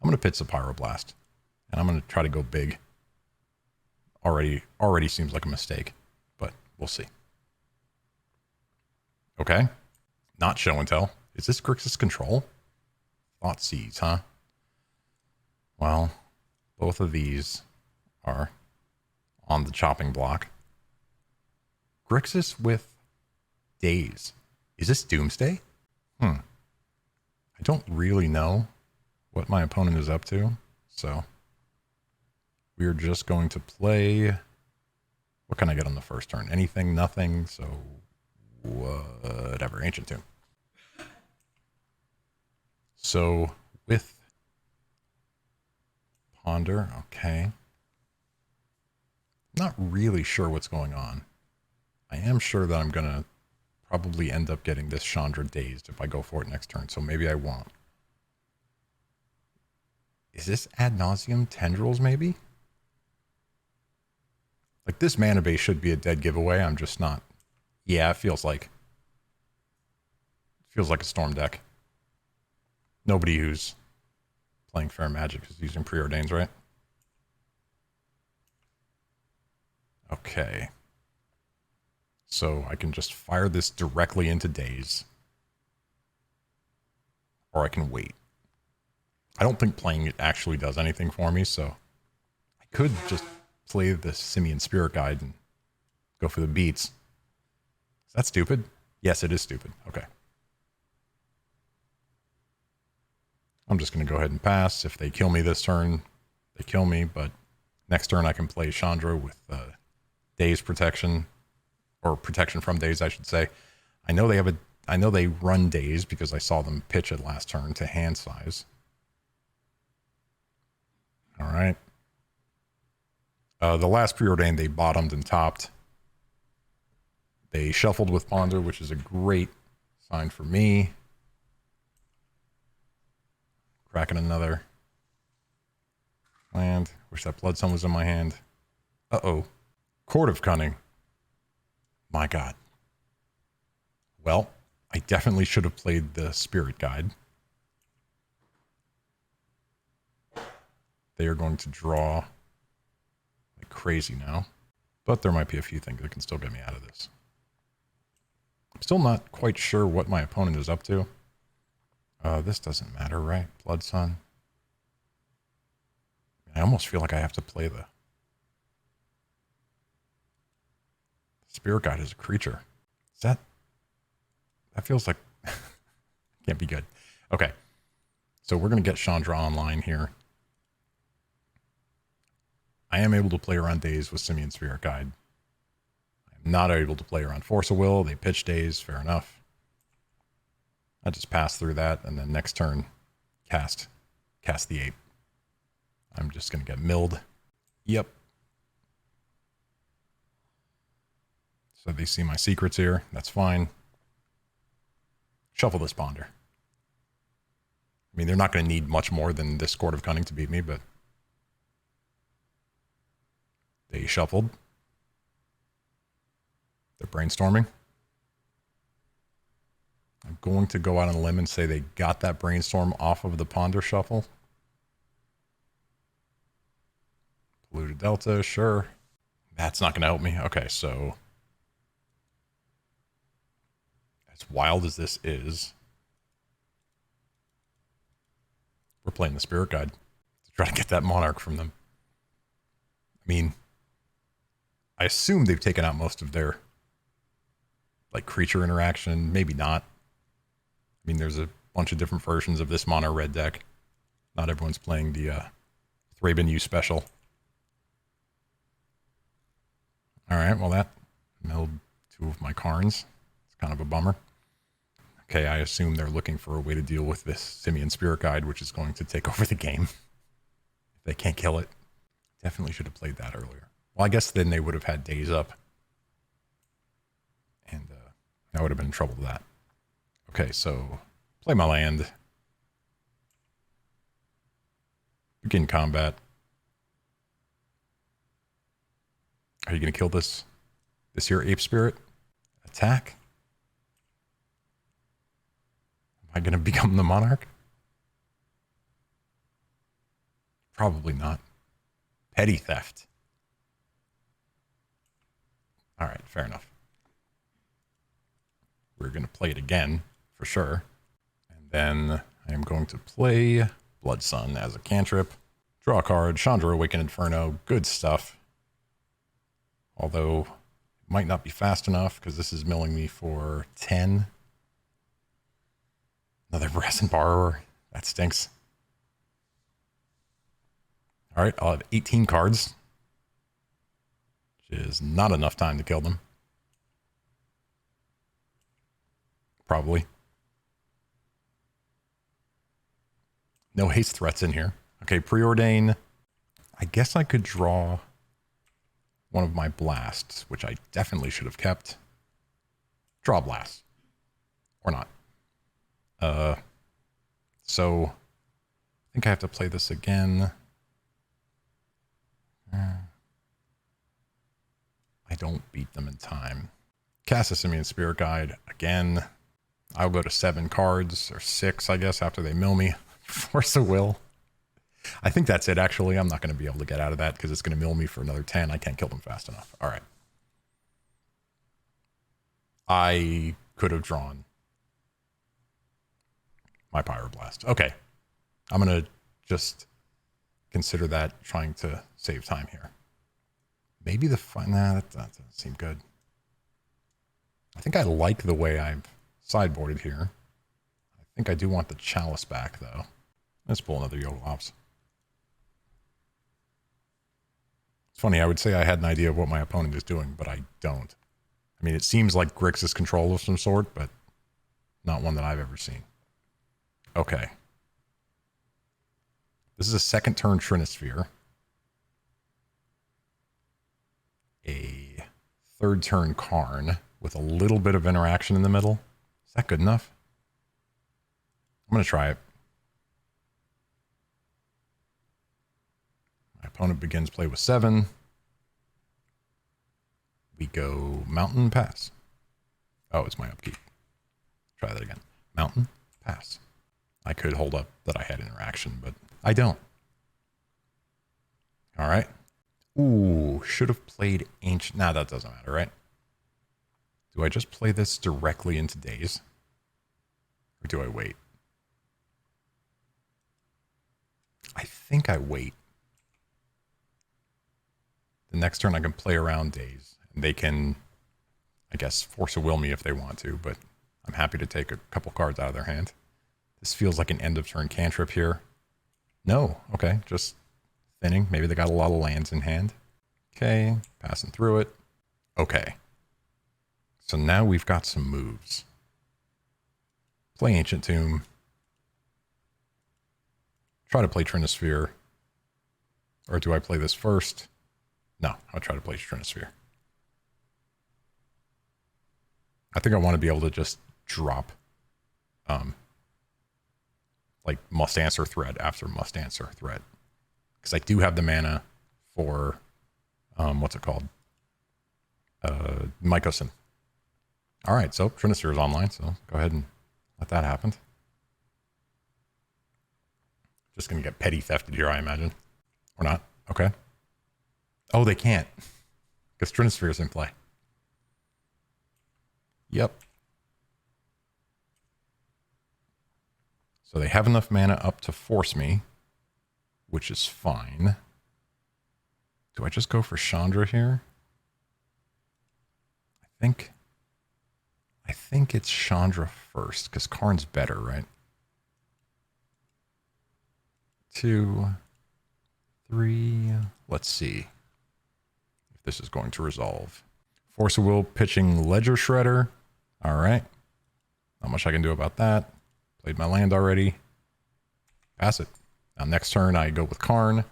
I'm going to pitch the Pyroblast, and I'm going to try to go big. Already seems like a mistake, but we'll see. Okay. Not show and tell. Is this Grixis control? Thoughtseize, huh? Well, both of these are on the chopping block. Grixis with Daze. Is this Doomsday? I don't really know what my opponent is up to, so we're just going to play. What can I get on the first turn? Anything, nothing, so whatever. Ancient Tomb. So with Ponder, okay. Not really sure what's going on. I am sure that I'm going to probably end up getting this Chandra dazed if I go for it next turn, so maybe I won't. Is this Ad Nauseam Tendrils, maybe? Like, this mana base should be a dead giveaway. I'm just not. Yeah, it feels like a Storm deck. Nobody who's playing Fair Magic is using Preordains, right? Okay. So I can just fire this directly into Daze. Or I can wait. I don't think playing it actually does anything for me, so I could just play the Simian Spirit Guide and go for the beats. Is that stupid? Yes, it is stupid. Okay. I'm just going to go ahead and pass. If they kill me this turn, they kill me, but next turn I can play Chandra with Daze protection, or protection from Daze, I should say. I know they run Daze because I saw them pitch it last turn to hand size. All right. The last Preordain, they bottomed and topped. They shuffled with Ponder, which is a great sign for me. Cracking another land. Wish that Blood Sun was in my hand. Uh-oh. Court of Cunning. My God. Well, I definitely should have played the Spirit Guide. They are going to draw like crazy now. But there might be a few things that can still get me out of this. I'm still not quite sure what my opponent is up to. This doesn't matter, right? Blood Sun. I almost feel like I have to play the Spirit Guide as a creature. Is that feels like can't be good. Okay. So we're going to get Chandra online here. I am able to play around Daze with Simian Spirit Guide. I'm not able to play around Force of Will. They pitch Daze, fair enough. I just pass through that, and then next turn, cast the Ape. I'm just going to get milled. Yep. So they see my secrets here. That's fine. Shuffle this Ponder. I mean, they're not going to need much more than this Court of Cunning to beat me, but they shuffled. They're brainstorming. I'm going to go out on a limb and say they got that brainstorm off of the Ponder shuffle. Polluted Delta, sure. That's not going to help me. Okay, so as wild as this is, we're playing the Spirit Guide to try to get that Monarch from them. I mean, I assume they've taken out most of their like creature interaction. Maybe not. I mean, there's a bunch of different versions of this mono red deck. Not everyone's playing the Thraben U special. All right, well, that milled two of my Karns. It's kind of a bummer. Okay, I assume they're looking for a way to deal with this Simian Spirit Guide, which is going to take over the game. If they can't kill it. Definitely should have played that earlier. Well, I guess then they would have had Daze up. And I would have been in trouble with that. Okay, so play my land. Begin combat. Are you going to kill this here Ape Spirit? Attack? Am I going to become the Monarch? Probably not. Petty theft. All right, fair enough. We're going to play it again, for sure. Then I am going to play Blood Sun as a cantrip. Draw a card, Chandra Awakened Inferno, good stuff. Although, it might not be fast enough because this is milling me for 10. Another Brazen Borrower, that stinks. All right, I'll have 18 cards, which is not enough time to kill them. Probably. No haste threats in here. Okay, Preordain. I guess I could draw one of my blasts, which I definitely should have kept. Draw blast. Or not. So I think I have to play this again. I don't beat them in time. Cast a Simian Spirit Guide again. I'll go to 7 cards, or 6, I guess, after they mill me. Force of Will. I think that's it, actually. I'm not going to be able to get out of that because it's going to mill me for another 10. I can't kill them fast enough. All right. I could have drawn my Pyroblast. Okay. I'm going to just consider that trying to save time here. Maybe the fun. Nah, that doesn't seem good. I think I like the way I've sideboarded here. I think I do want the Chalice back, though. Let's pull another Jokulhaups. It's funny, I would say I had an idea of what my opponent is doing, but I don't. I mean, it seems like Grixis control of some sort, but not one that I've ever seen. Okay. This is a second turn Trinisphere. A third turn Karn with a little bit of interaction in the middle. Is that good enough? I'm going to try it. My opponent begins play with 7. We go Mountain, pass. Oh, it's my upkeep. Try that again. Mountain, pass. I could hold up that I had interaction, but I don't. All right. Ooh, should have played Ancient. Nah, that doesn't matter, right? Do I just play this directly into Daze? Or do I wait? I think I wait. The next turn I can play around Daze. And they can, I guess, Force of Will me if they want to, but I'm happy to take a couple cards out of their hand. This feels like an end of turn cantrip here. No, okay, just thinning. Maybe they got a lot of lands in hand. Okay, passing through it. Okay. So now we've got some moves. Play Ancient Tomb. Try to play Trinisphere. Or do I play this first? No, I'll try to play Trinisphere. I think I want to be able to just drop like Must Answer Threat after Must Answer Threat. Because I do have the mana for what's it called? Mycosynth. All right, so Trinisphere is online, so go ahead and let that happen. Just going to get petty thefted here, I imagine. Or not. Okay. Oh, they can't. Because Trinisphere is in play. Yep. So they have enough mana up to force me, which is fine. Do I just go for Chandra here? I think it's Chandra first, because Karn's better, right? 2, 3. Let's see if this is going to resolve. Force of Will pitching Ledger Shredder. All right. Not much I can do about that. Played my land already. Pass it. Now next turn I go with Karn.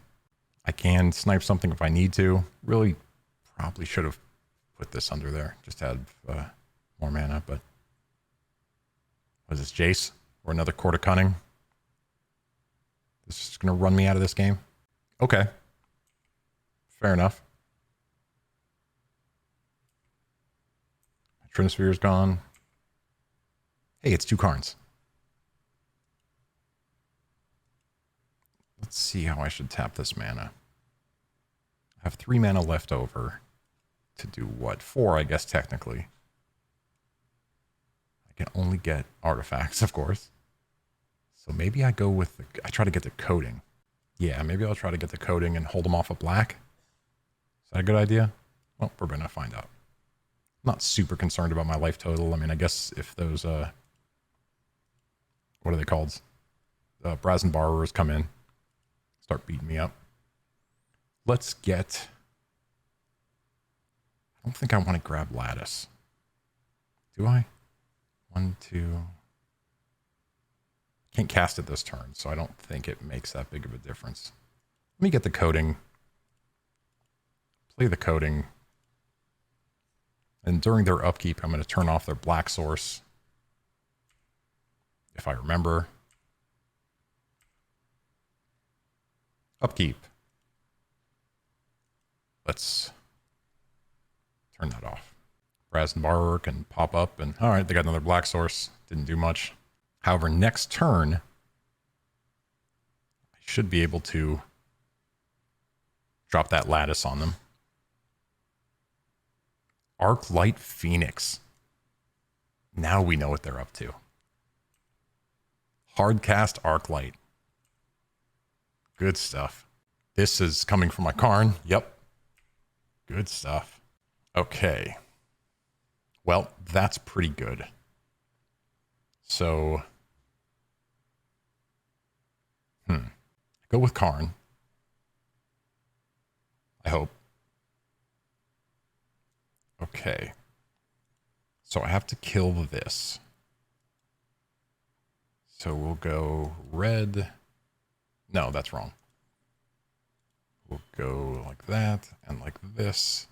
I can snipe something if I need to. Really probably should have put this under there. Just had more mana, but... What is this, Jace? Or another Court of Cunning? This is going to run me out of this game? Okay. Fair enough. My Trinisphere is gone. Hey, it's 2 Karns. Let's see how I should tap this mana. I have 3 mana left over to do what? 4, I guess, technically. I can only get artifacts, of course. So maybe I go with I try to get the coding. Yeah, maybe I'll try to get the coding and hold them off a black. Is that a good idea? Well, we're going to find out. I'm not super concerned about my life total. I mean, I guess if those, what are they called? Brazen borrowers come in, start beating me up. Let's get, I don't think I want to grab lattice. Do I? 1, 2. Can't cast it this turn, so I don't think it makes that big of a difference. Let me get the coding. Play the coding. And during their upkeep, I'm going to turn off their black source. If I remember. Upkeep. Let's turn that off. Brazen borrower can pop up and, all right, they got another black source. Didn't do much. However, next turn, I should be able to drop that lattice on them. Arclight Phoenix. Now we know what they're up to. Hardcast Arclight. Good stuff. This is coming from my Karn. Yep. Good stuff. Okay. Well, that's pretty good. So, go with Karn. I hope. Okay. So I have to kill this. So we'll go red. No, that's wrong. We'll go like that and like this.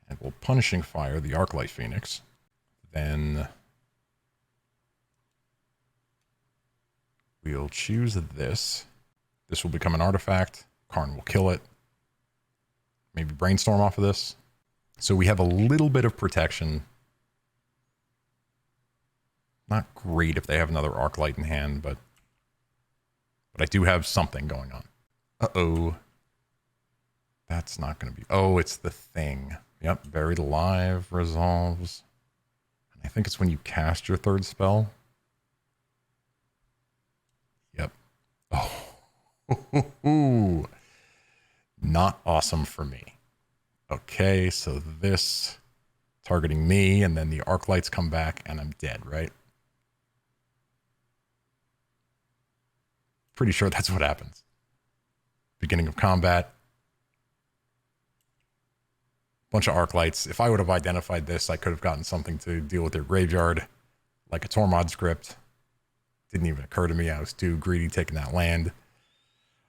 And we'll Punishing Fire the Arclight Phoenix. Then we'll choose this. This will become an artifact. Karn will kill it. Maybe Brainstorm off of this. So we have a little bit of protection. Not great if they have another Arclight in hand, but I do have something going on. Uh-oh. That's not going to be... Oh, it's the thing. Yep, Buried Alive resolves. I think it's when you cast your third spell. Yep. Oh. Not awesome for me. Okay, so this targeting me, and then the Arclights come back, and I'm dead, right? Pretty sure that's what happens. Beginning of combat. Bunch of Arclights. If I would have identified this, I could have gotten something to deal with their graveyard, like a Tormod script. Didn't even occur to me. I was too greedy taking that land.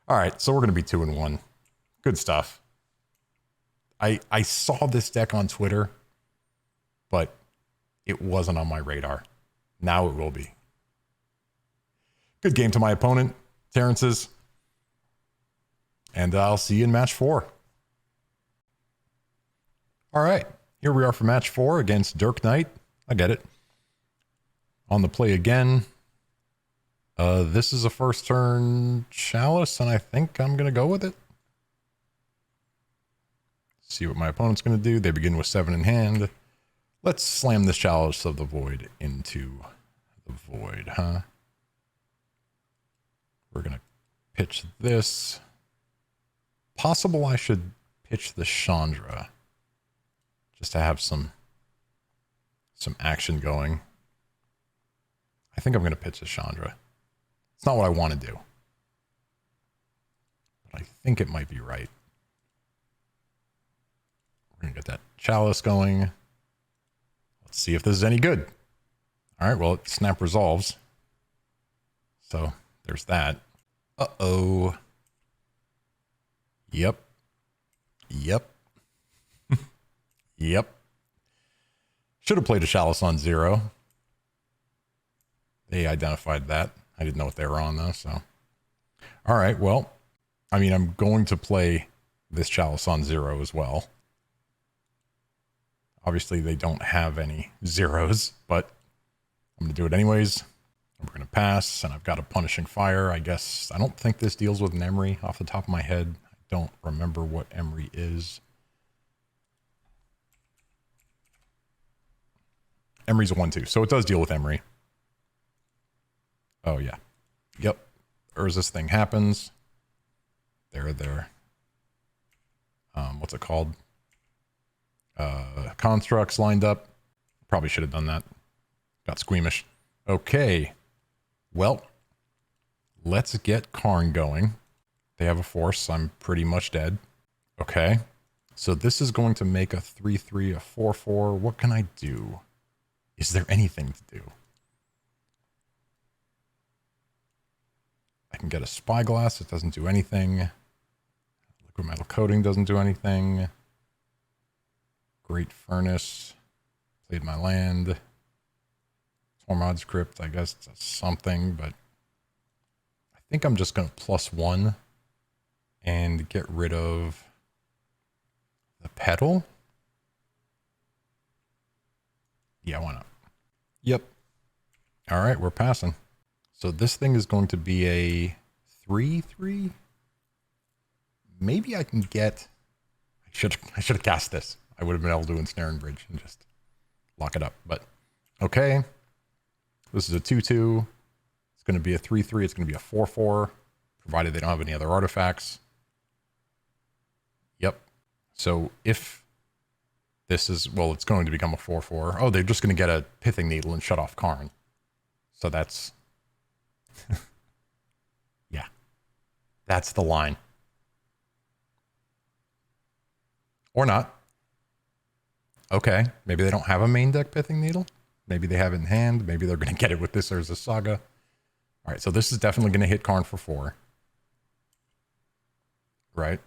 All right, so we're going to be 2-1. Good stuff. I saw this deck on Twitter, but it wasn't on my radar. Now it will be. Good game to my opponent, Terrence's. And I'll see you in match 4. All right, here we are for match 4 against Dirk Knight. I get it. On the play again. This is a first turn Chalice, and I think I'm going to go with it. See what my opponent's going to do. They begin with 7 in hand. Let's slam this Chalice of the Void into the Void, huh? We're going to pitch this. Possible I should pitch the Chandra. Just to have some action going. I think I'm going to pitch the Chandra. It's not what I want to do. But I think it might be right. We're going to get that Chalice going. Let's see if this is any good. All right, well, it snap resolves. So there's that. Uh-oh. Yep. Yep. Should have played a Chalice on 0. They identified that. I didn't know what they were on, though, so. All right, well, I mean, I'm going to play this Chalice on 0 as well. Obviously, they don't have any 0s, but I'm going to do it anyways. We're going to pass, and I've got a Punishing Fire. I guess I don't think this deals with an Emery off the top of my head. I don't remember what Emery is. Emery's a 1/2, so it does deal with Emery. Oh, yeah. Yep. Urza's thing happens. There. What's it called? Constructs lined up. Probably should have done that. Got squeamish. Okay. Well, let's get Karn going. They have a force. I'm pretty much dead. Okay. So this is going to make a 3/3, a 4/4. What can I do? Is there anything to do? I can get a spyglass. It doesn't do anything. Liquid metal coating doesn't do anything. Great furnace. Played my land. Tormod's Crypt, I guess does something, but I think I'm just going to +1 and get rid of the pedal. Yeah, why not? Yep. All right, we're passing. So this thing is going to be a 3/3. Maybe I can get... I should have cast this. I would have been able to ensnare and bridge and just lock it up. But okay. This is a 2/2. It's going to be a 3/3. It's going to be a 4/4, provided they don't have any other artifacts. Yep. So if this is... Well, it's going to become a 4/4. Oh, they're just going to get a Pithing Needle and shut off Karn. So that's... yeah. That's the line. Or not. Okay. Maybe they don't have a main deck Pithing Needle. Maybe they have it in hand. Maybe they're going to get it with this Urza Saga. All right. So this is definitely going to hit Karn for 4. Right.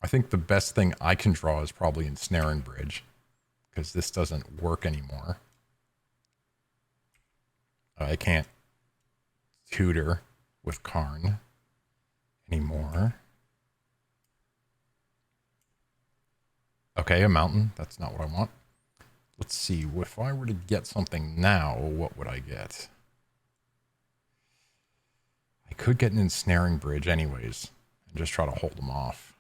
I think the best thing I can draw is probably Ensnare and Bridge, because this doesn't work anymore. I can't tutor with Karn anymore. Okay, a mountain. That's not what I want. Let's see. If I were to get something now, what would I get? I could get an Ensnaring Bridge anyways and just try to hold them off.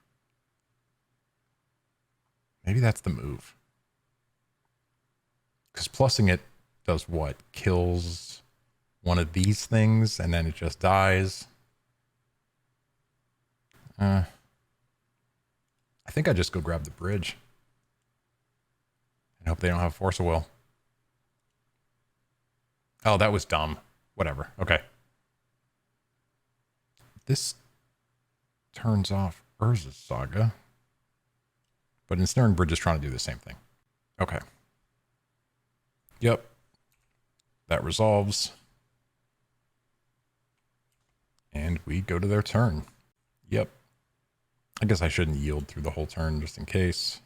Maybe that's the move. Because plussing it does what? Kills one of these things and then it just dies. I think I just go grab the bridge. I hope they don't have Force of Will. Oh, that was dumb. Whatever. Okay. This turns off Urza's Saga. But Ensnaring Bridge is trying to do the same thing. Okay. Yep. That resolves. And we go to their turn. Yep. I guess I shouldn't yield through the whole turn just in case.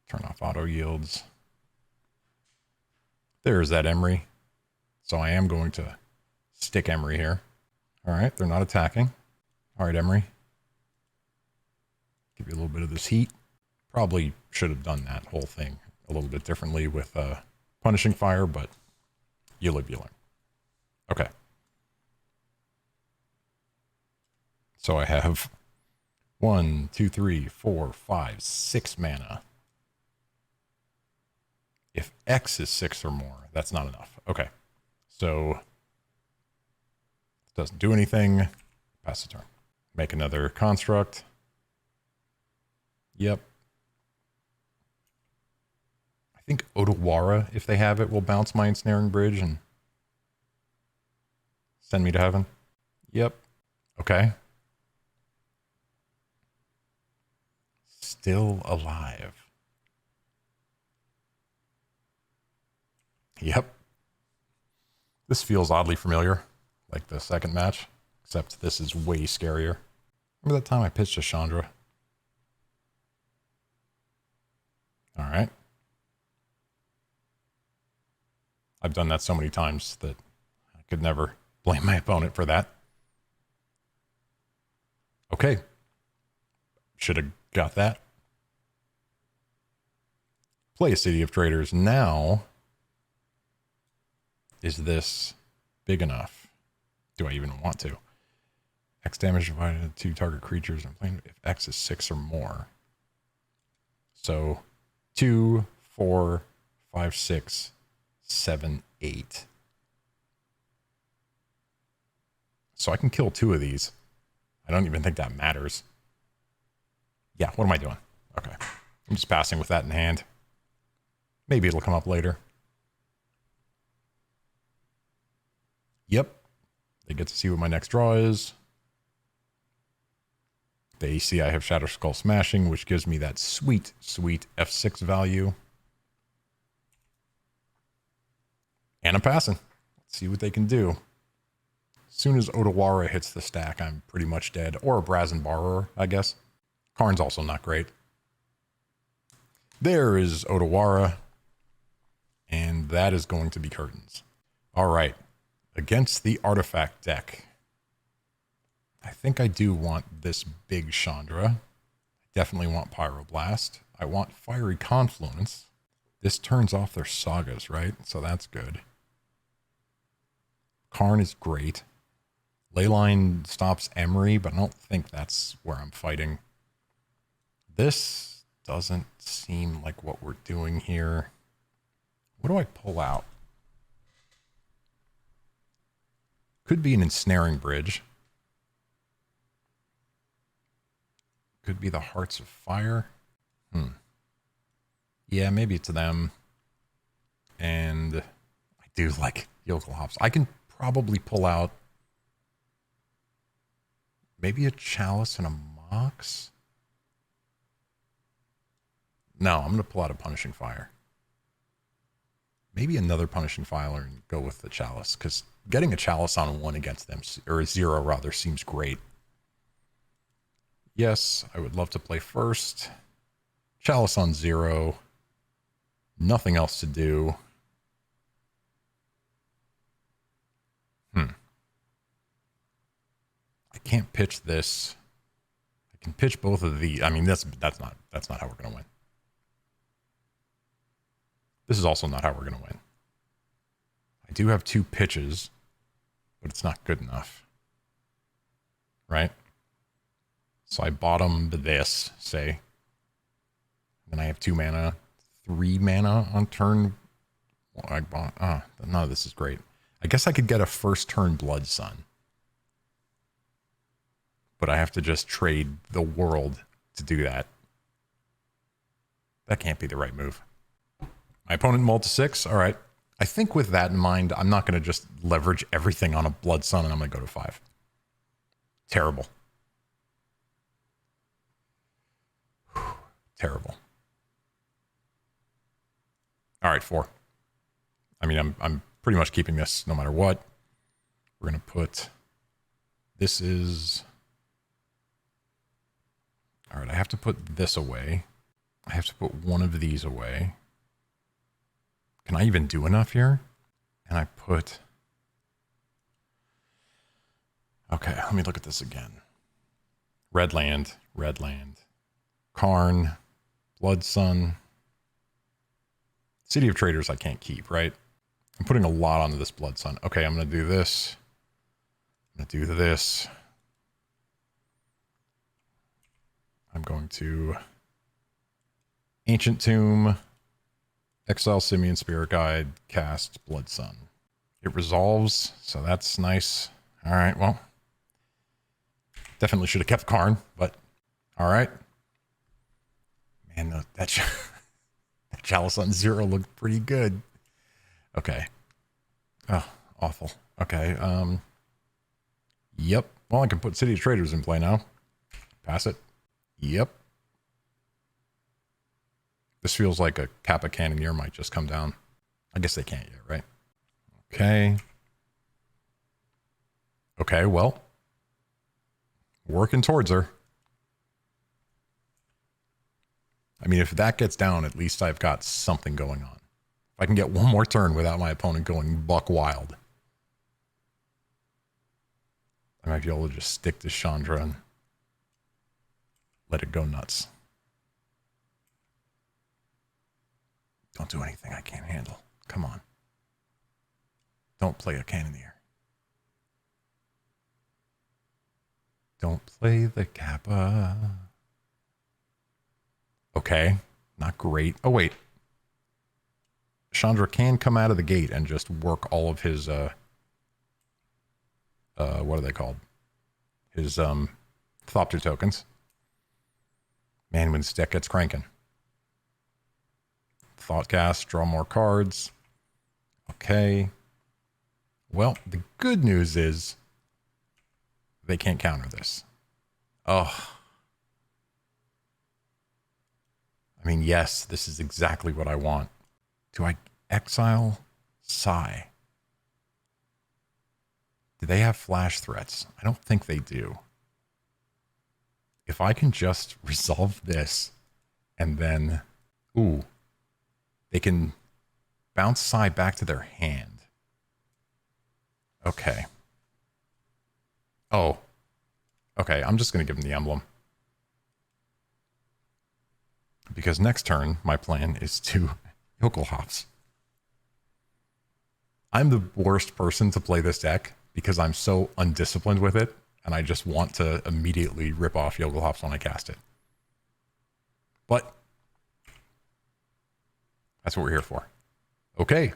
Turn off auto yields. There's that Emery. So I am going to stick Emery here. All right, they're not attacking. All right, Emery. Give you a little bit of this heat. Probably should have done that whole thing a little bit differently with Punishing Fire, but you live, you learn. Okay. So I have 1, 2, 3, 4, 5, 6 mana. If X is 6 or more, that's not enough. Okay. So it doesn't do anything. Pass the turn. Make another construct. Yep. I think Otawara, if they have it, will bounce my Ensnaring Bridge and send me to heaven. Yep. Okay. Still alive. Yep. This feels oddly familiar, like the second match, except this is way scarier. Remember that time I pitched a Chandra? All right. I've done that so many times that I could never blame my opponent for that. Okay. Should have got that. Play a City of Traders now. Is this big enough? Do I even want to? X damage divided to target creatures and playing if X is 6 or more. So 2, 4, 5, 6, 7, 8. So I can kill 2 of these. I don't even think that matters. Yeah, what am I doing? Okay. I'm just passing with that in hand. Maybe it'll come up later. Yep. They get to see what my next draw is. They see I have Shadow Skull Smashing, which gives me that sweet, sweet F6 value. And I'm passing. Let's see what they can do. As soon as Otawara hits the stack, I'm pretty much dead. Or a Brazen Borrower, I guess. Karn's also not great. There is Otawara. And that is going to be curtains. All right. Against the artifact deck, I think I do want this big Chandra. I definitely want Pyroblast. I want Fiery Confluence. This turns off their sagas, right? So that's good. Karn is great. Leyline stops Emery, but I don't think that's where I'm fighting. This doesn't seem like what we're doing here. What do I pull out? Could be an Ensnaring Bridge. Could be the Hearts of Fire. Yeah, maybe it's them. And I do like Jokulhaups. I can probably pull out maybe a Chalice and a Mox. No, I'm going to pull out a Punishing Fire. Maybe another Punishing Fire and go with the Chalice, because getting a Chalice on 1 against them, or a 0 rather, seems great. Yes, I would love to play first. Chalice on 0. Nothing else to do. I can't pitch this. I can pitch both of these. I mean, that's not how we're gonna win. This is also not how we're gonna win. I do have 2 pitches, but it's not good enough. Right? So I bottomed this, say. Then I have 2 mana, 3 mana on turn. Well, I bought. None of this is great. I guess I could get a first turn Blood Sun. But I have to just trade the world to do that. That can't be the right move. My opponent mulled to 6. All right. I think with that in mind, I'm not going to just leverage everything on a Blood Sun and I'm going to go to 5. Terrible. Terrible. All right, 4. I mean, I'm pretty much keeping this no matter what. We're going to put... This is... All right, I have to put this away. I have to put one of these away. Can I even do enough here? And I put... Okay, let me look at this again. Red land, Karn, Blood Sun. City of Traders I can't keep, right? I'm putting a lot onto this Blood Sun. Okay, I'm going to do this. I'm going to do this. I'm going to Ancient Tomb, Exile Simian Spirit Guide, cast Blood Sun. It resolves, so that's nice. All right, well, definitely should have kept Karn, but all right. Man, that Chalice on 0 looked pretty good. Okay. Oh, awful. Okay. Yep. Well, I can put City of Traders in play now. Pass it. Yep. This feels like a Kappa Cannoneer might just come down. I guess they can't yet, right? Okay. Okay, well. Working towards her. I mean, if that gets down, at least I've got something going on. If I can get one more turn without my opponent going buck wild, I might be able to just stick to Chandra and let it go nuts. Don't do anything I can't handle. Come on. Don't play a Cannoneer. Don't play the Kappa. Okay, not great. Oh, wait. Chandra can come out of the gate and just work all of his what are they called? His Thopter tokens. Man, when this deck gets cranking. Thoughtcast, draw more cards. Okay. Well, the good news is they can't counter this. Oh. I mean, yes, this is exactly what I want. Do I exile Psy? Do they have flash threats? I don't think they do. If I can just resolve this and then, ooh, they can bounce Psy back to their hand. Okay. Oh. Okay, I'm just going to give them the emblem. Because next turn, my plan is to Jokulhaups. I'm the worst person to play this deck because I'm so undisciplined with it, and I just want to immediately rip off Jokulhaups when I cast it. But that's what we're here for. Okay.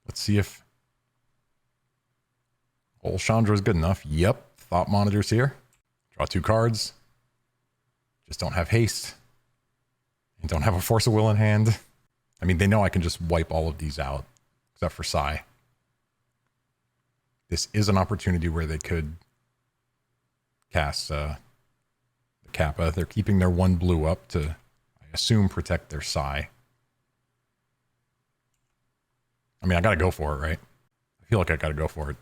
Let's see if old Chandra is good enough. Yep. Thought Monitor's here. Draw 2 cards. Just don't have haste. And don't have a Force of Will in hand. I mean, they know I can just wipe all of these out, except for Psy. This is an opportunity where they could cast the Kappa. They're keeping their 1 blue up to, I assume, protect their Psy. I mean, I gotta go for it, right? I feel like I gotta go for it.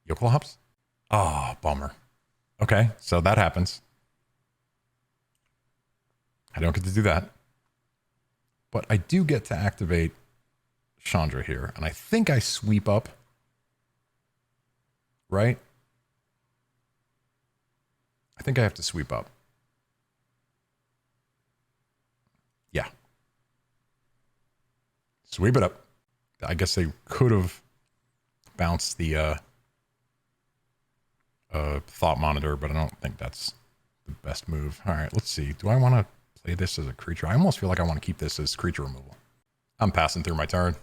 Jokulhaups? Oh, bummer. Okay, so that happens. I don't get to do that. But I do get to activate Chandra here. And I think I sweep up. Right? I think I have to sweep up. Yeah. Sweep it up. I guess they could have bounced the Thought Monitor, but I don't think that's the best move. All right, let's see. Do I want to play this as a creature? I almost feel like I want to keep this as creature removal. I'm passing through my turn.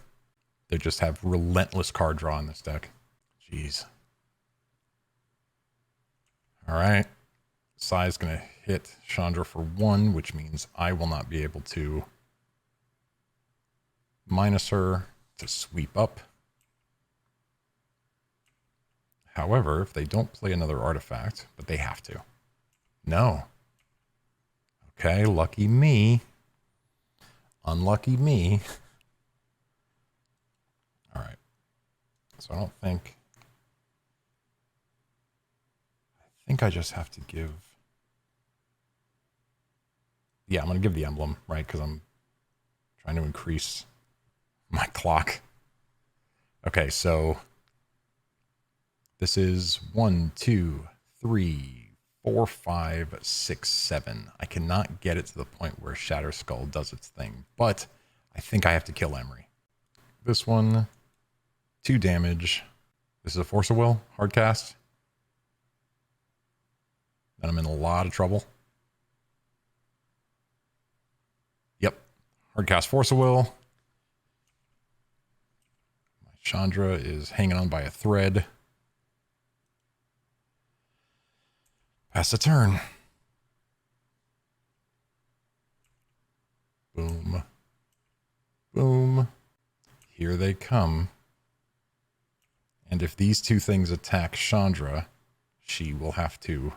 They just have relentless card draw in this deck. Jeez. All right. Psy is going to hit Chandra for 1, which means I will not be able to minus her to sweep up. However, if they don't play another artifact, but they have to. No. Okay, lucky me. Unlucky me. All right. So I think I just have to give. Yeah, I'm going to give the emblem, right? Because I'm trying to increase my clock. Okay, so this is 1, 2, 3, 4, 5, 6, 7. I cannot get it to the point where Shatter Skull does its thing, but I think I have to kill Emery. This one, 2 damage. This is a Force of Will, hard cast. Then I'm in a lot of trouble. Yep, hard cast Force of Will. My Chandra is hanging on by a thread. Pass the turn. Boom. Boom. Here they come. And if these 2 things attack Chandra, she will have to.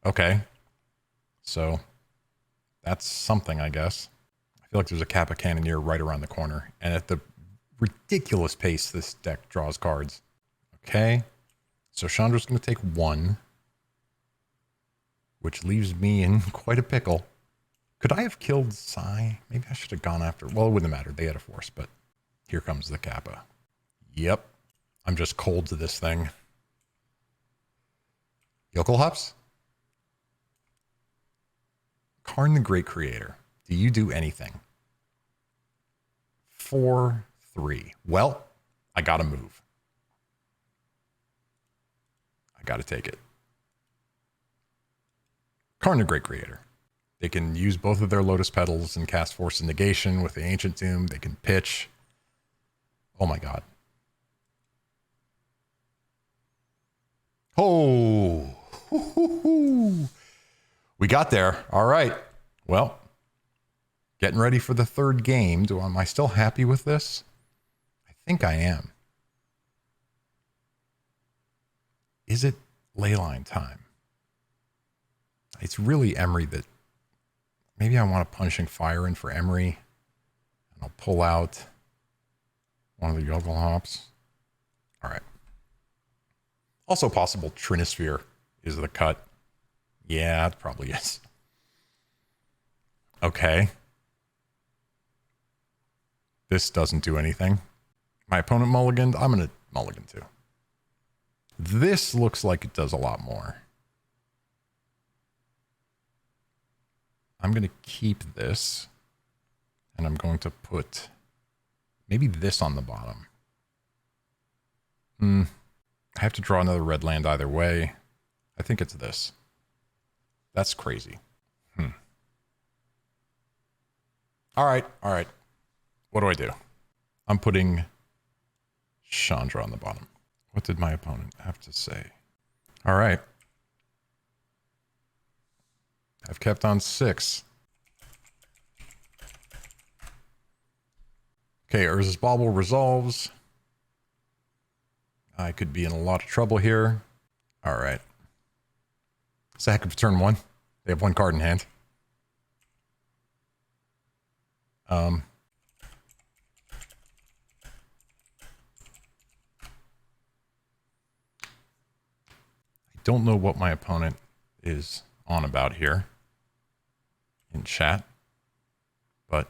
Okay. So that's something, I guess. I feel like there's a Kappa Cannoneer right around the corner. And at the ridiculous pace this deck draws cards. Okay. So Chandra's going to take 1, which leaves me in quite a pickle. Could I have killed Psy? Maybe I should have gone after. Well, it wouldn't have mattered. They had a Force, but here comes the Kappa. Yep. I'm just cold to this thing. Jokulhaups? Karn the Great Creator. Do you do anything? 4, 3. Well, I got to move. Got to take it. Karn the Great Creator. They can use both of their Lotus Petals and cast Force of Negation with the Ancient Tomb. They can pitch. Oh my god. Oh. We got there. All right. Well, getting ready for the third game. Am I still happy with this? I think I am. Is it Leyline time? It's really Emery that... Maybe I want a Punishing Fire in for Emery. And I'll pull out one of the Jokulhaups. All right. Also possible Trinisphere is the cut. Yeah, it probably is. Okay. This doesn't do anything. My opponent mulliganed. I'm going to mulligan too. This looks like it does a lot more. I'm going to keep this. And I'm going to put maybe this on the bottom. I have to draw another red land either way. I think it's this. That's crazy. All right. What do I do? I'm putting Chandra on the bottom. What did my opponent have to say? All right. I've kept on 6. Okay, Urza's Bauble resolves. I could be in a lot of trouble here. All right. Sack of turn 1. They have 1 card in hand. I don't know what my opponent is on about here in chat, but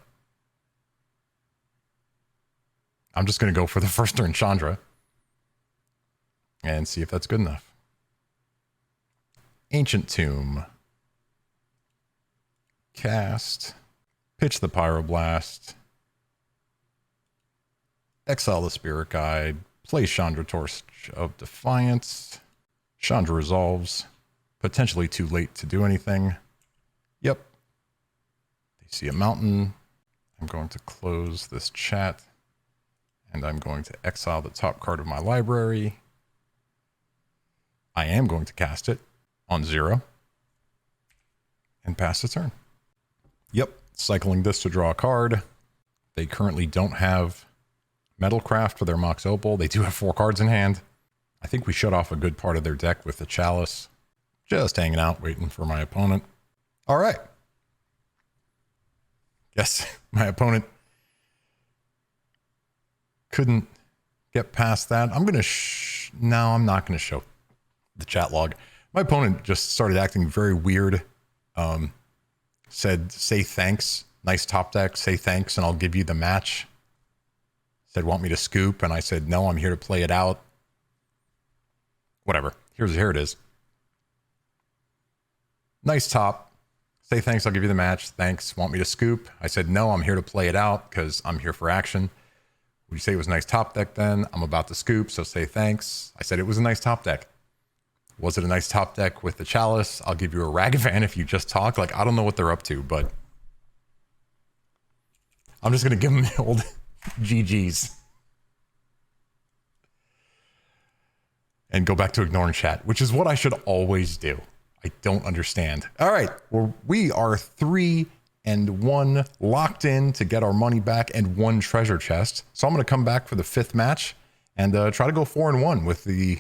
I'm just going to go for the first turn Chandra and see if that's good enough. Ancient Tomb. Cast. Pitch the Pyroblast. Exile the Spirit Guide. Play Chandra Torch of Defiance. Chandra resolves. Potentially too late to do anything. Yep. They see a mountain. I'm going to close this chat. And I'm going to exile the top card of my library. I am going to cast it on 0. And pass the turn. Yep. Cycling this to draw a card. They currently don't have Metalcraft for their Mox Opal. They do have 4 cards in hand. I think we shut off a good part of their deck with the Chalice. Just hanging out, waiting for my opponent. All right. Yes, my opponent couldn't get past that. I'm going to... No, I'm not going to show the chat log. My opponent just started acting very weird. Said, say thanks. Nice top deck. Say thanks, and I'll give you the match. Said, want me to scoop? And I said, no, I'm here to play it out. Whatever. Here it is. Nice top. Say thanks, I'll give you the match. Thanks. Want me to scoop? I said, no, I'm here to play it out because I'm here for action. Would you say it was a nice top deck then? I'm about to scoop, so say thanks. I said it was a nice top deck. Was it a nice top deck with the Chalice? I'll give you a Ragavan if you just talk. Like, I don't know what they're up to, but I'm just going to give them the old GGs. And go back to ignoring chat, which is what I should always do. I don't understand. All right, well, we are 3-1 locked in to get our money back and 1 treasure chest. So I'm going to come back for the 5th match and try to go 4-1 with the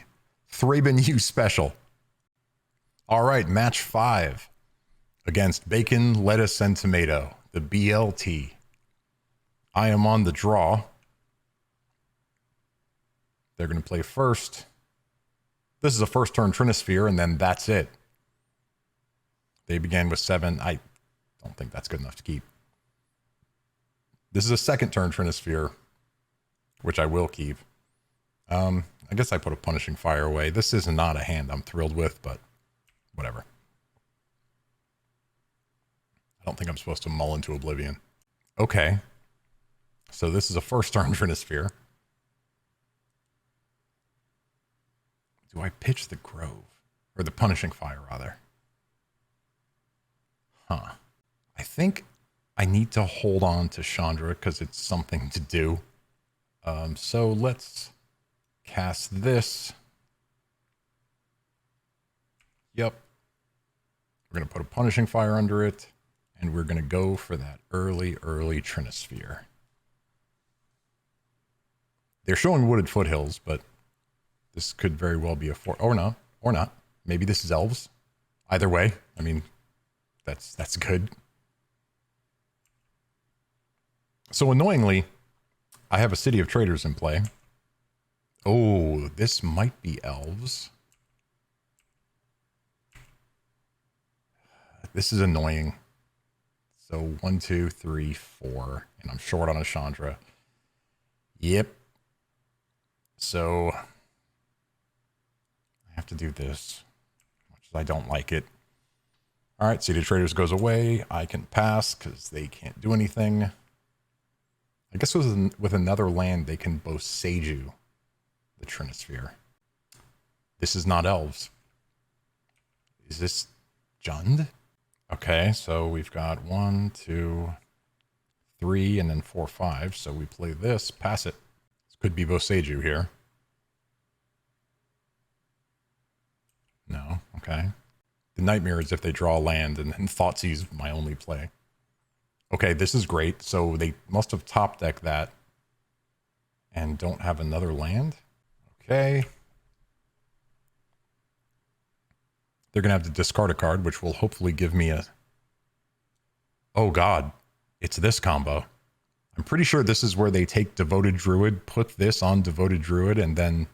Thraben U special. All right, match 5 against Bacon, Lettuce, and Tomato, the BLT. I am on the draw. They're going to play first. This is a first turn Trinisphere, and then that's it. They began with 7. I don't think that's good enough to keep. This is a second turn Trinisphere, which I will keep. I guess I put a Punishing Fire away. This is not a hand I'm thrilled with, but whatever. I don't think I'm supposed to mull into Oblivion. Okay. So this is a first turn Trinisphere. Do I pitch the Grove? Or the Punishing Fire, rather. Huh. I think I need to hold on to Chandra because it's something to do. So let's cast this. Yep. We're going to put a Punishing Fire under it, and we're going to go for that early Trinisphere. They're showing wooded foothills, but this could very well be a or no, or not. Maybe this is elves. Either way, I mean, that's good. So annoyingly, I have a City of Traders in play. Oh, this might be elves. This is annoying. So 1, 2, 3, 4, and I'm short on a Chandra. Yep. So I have to do this, much as I don't like it. All right, City of Traders goes away. I can pass because they can't do anything. I guess with another land, they can both Seiju the Trinisphere. This is not elves. Is this Jund? Okay, so we've got 1, 2, 3, and then 4, 5. So we play this, pass it. This could be Boseiju here. No, okay. The nightmare is if they draw land and then Thoughtseize my only play. Okay, this is great. So they must have top decked that and don't have another land. Okay. They're going to have to discard a card, which will hopefully give me a... Oh god, it's this combo. I'm pretty sure this is where they take Devoted Druid, put this on Devoted Druid, and then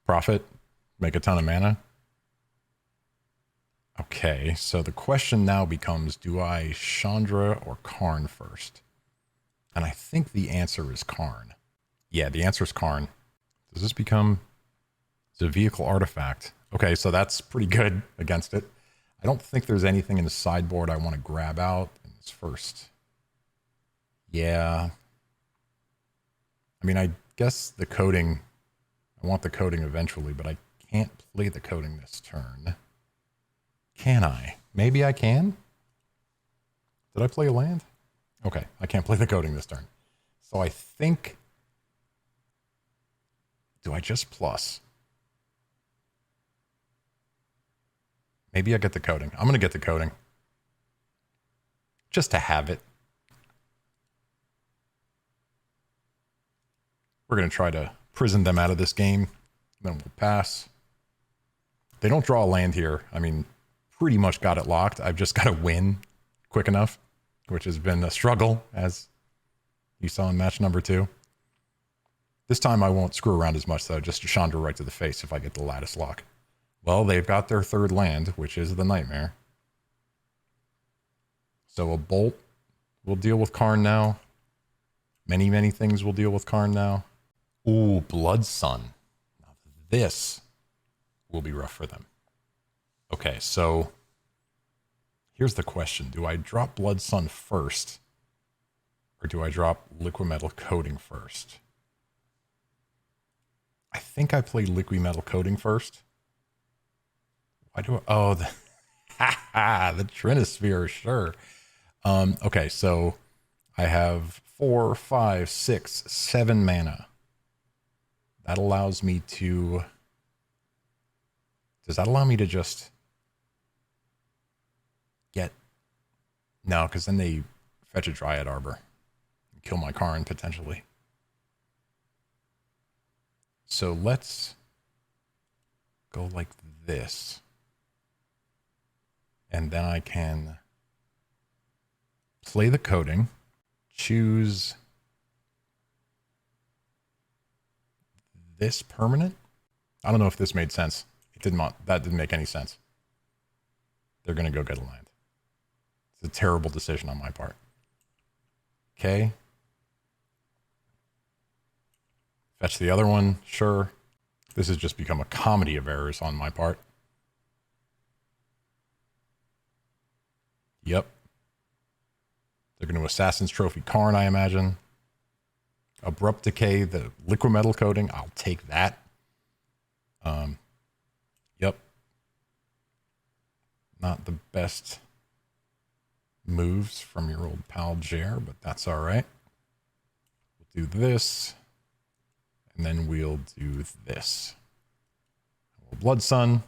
profit, make a ton of mana. Okay, so the question now becomes, do I Chandra or Karn first? And I think the answer is Karn. Yeah, the answer is Karn. Does this become... It's a vehicle artifact. Okay, so that's pretty good against it. I don't think there's anything in the sideboard I want to grab out in this first. Yeah. I mean, I guess the coding... I want the coding eventually, but I can't play the coding this turn. Can I? Maybe I can? Did I play a land? Okay, I can't play the coding this turn. So I think... Do I just plus? Maybe I get the coding. I'm going to get the coding. Just to have it. We're going to try to prison them out of this game. Then we'll pass. They don't draw a land here. I mean, pretty much got it locked. I've just got to win quick enough, which has been a struggle, as you saw in match number 2. This time I won't screw around as much, though. Just Chandra right to the face if I get the lattice lock. Well, they've got their third land, which is the Nightmare. So a Bolt will deal with Karn now. Many, many things will deal with Karn now. Ooh, Blood Sun. Now this will be rough for them. Okay, so here's the question. Do I drop Blood Sun first? Or do I drop Liquid Metal Coating first? I think I play Liquid Metal Coating first. Why do I... Oh, the Trinisphere, sure. Okay, so I have 4, 5, 6, 7 mana. That allows me to... Does that allow me to just get... No, because then they fetch a Dryad Arbor. And kill my Karn, potentially. So let's go like this. And then I can play the coding, choose this permanent. I don't know if this made sense. It did not. That didn't make any sense. They're going to go get a land. It's a terrible decision on my part. Okay. Fetch the other one. Sure. This has just become a comedy of errors on my part. Yep. They're going to Assassin's Trophy Karn, I imagine. Abrupt Decay, the Liquid Metal Coating. I'll take that. Yep. Not the best moves from your old pal Jer, but that's all right. We'll do this, and then we'll do this. Blood Sun.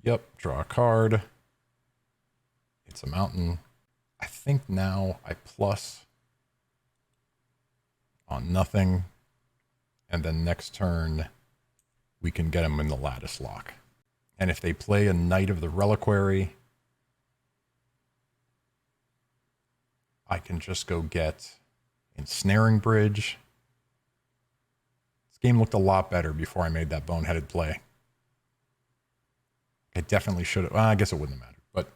Yep, draw a card. It's a mountain. I think now I plus on nothing. And then next turn, we can get them in the lattice lock. And if they play a Knight of the Reliquary, I can just go get Ensnaring Bridge. This game looked a lot better before I made that boneheaded play. I definitely should have. Well, I guess it wouldn't have mattered, but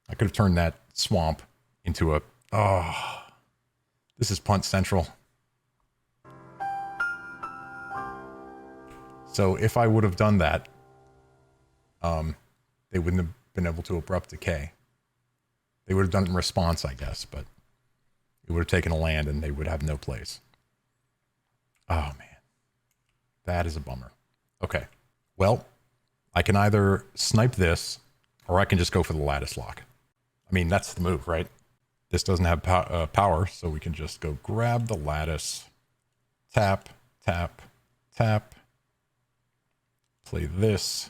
I could have turned that swamp into a. Oh, this is punt central. So if I would have done that, they wouldn't have been able to abrupt decay. They would have done it in response, I guess, but it would have taken a land and they would have no place. Oh man, that is a bummer. Okay, well. I can either snipe this, or I can just go for the lattice lock. I mean, that's the move, right? This doesn't have power, so we can just go grab the lattice, tap, tap, tap, play this,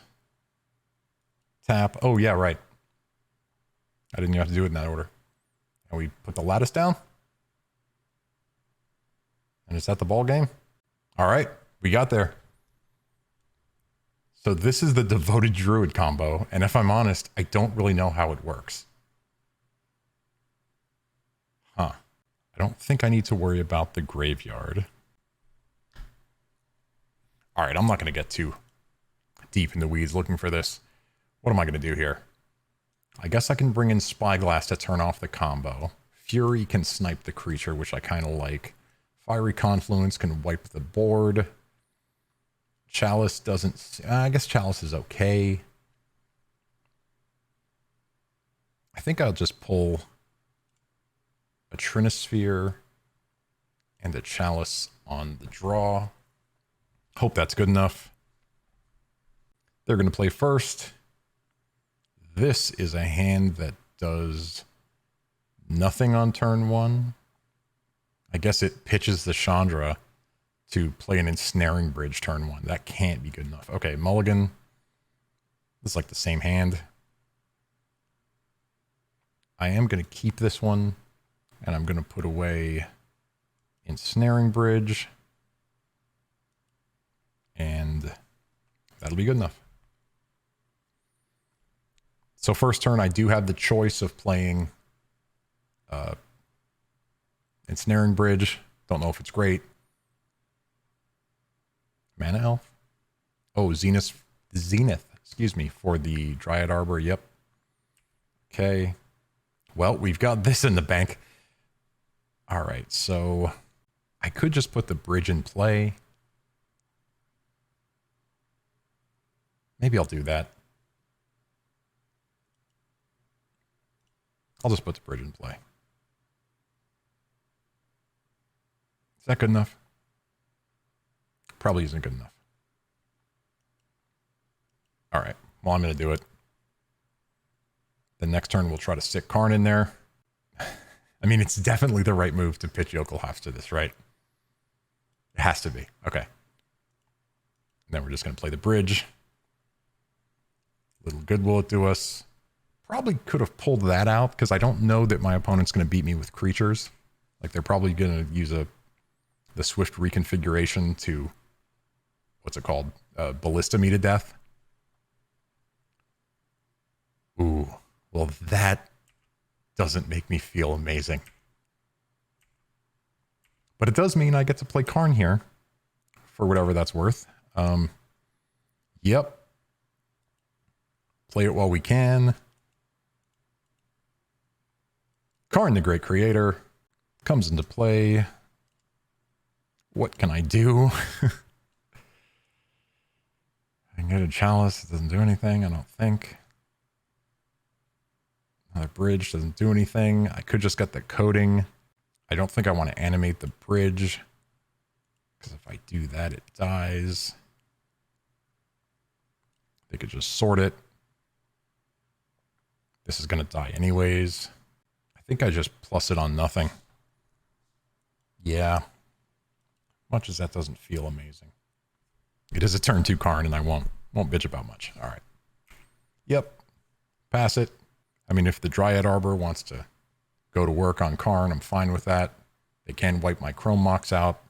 tap. Oh, yeah, right. I didn't even have to do it in that order. And we put the lattice down. And is that the ball game? All right, we got there. So this is the Devoted Druid combo, and if I'm honest, I don't really know how it works. Huh. I don't think I need to worry about the graveyard. All right, I'm not going to get too deep in the weeds looking for this. What am I going to do here? I guess I can bring in Spyglass to turn off the combo. Fury can snipe the creature, which I kind of like. Fiery Confluence can wipe the board. Chalice doesn't... I guess Chalice is okay. I think I'll just pull a Trinisphere and a Chalice on the draw. Hope that's good enough. They're going to play first. This is a hand that does nothing on turn one. I guess it pitches the Chandra to play an Ensnaring Bridge turn one. That can't be good enough. Okay, mulligan. This is like the same hand. I am going to keep this one, and I'm going to put away Ensnaring Bridge, and that'll be good enough. So first turn, I do have the choice of playing Ensnaring Bridge. Don't know if it's great. Mana Elf? Oh, Zenith, excuse me, for the Dryad Arbor. Yep. Okay. Well, we've got this in the bank. All right, so I could just put the bridge in play. Maybe I'll do that. I'll just put the bridge in play. Is that good enough? Probably isn't good enough. All right. Well, I'm going to do it. The next turn, we'll try to stick Karn in there. I mean, it's definitely the right move to pitch Jokulhaups to this, right? It has to be. Okay. And then we're just going to play the bridge. Little good will it do us. Probably could have pulled that out because I don't know that my opponent's going to beat me with creatures. Like, they're probably going to use the Swift Reconfiguration to... What's it called? Ballista me to death. Ooh, well, that doesn't make me feel amazing. But it does mean I get to play Karn here for whatever that's worth. Yep. Play it while we can. Karn, the Great Creator, comes into play. What can I do? I can get a Chalice. It doesn't do anything, I don't think. Another bridge doesn't do anything. I could just get the coding. I don't think I want to animate the bridge, because if I do that, it dies. They could just sort it. This is going to die anyways. think I just plus it on nothing. Yeah. Much as that doesn't feel amazing. It is a turn 2 Karn, and I won't bitch about much. All right. Yep. Pass it. I mean, if the Dryad Arbor wants to go to work on Karn, I'm fine with that. They can wipe my Chrome Mox out.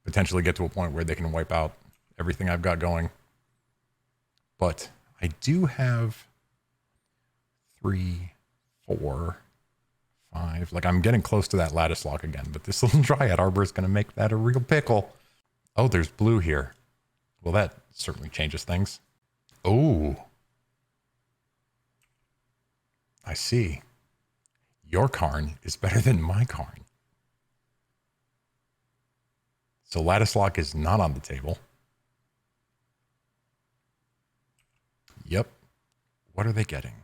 Potentially get to a point where they can wipe out everything I've got going. But I do have 3, 4, 5. Like, I'm getting close to that lattice lock again, but this little Dryad Arbor is going to make that a real pickle. Oh, there's blue here. Well, that certainly changes things. Oh. I see. Your Karn is better than my Karn. So lattice lock is not on the table. Yep. What are they getting?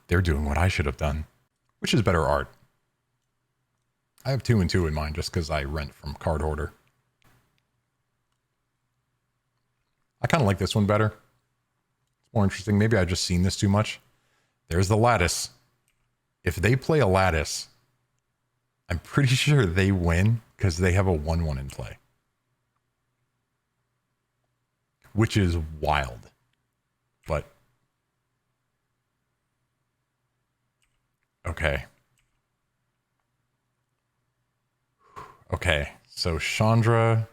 They're doing what I should have done, which is better art. I have 2 and 2 in mind just because I rent from Card Hoarder. I kind of like this one better. It's more interesting. Maybe I've just seen this too much. There's the lattice. If they play a lattice, I'm pretty sure they win because they have a 1/1 in play. Which is wild. But okay. Okay, so Chandra,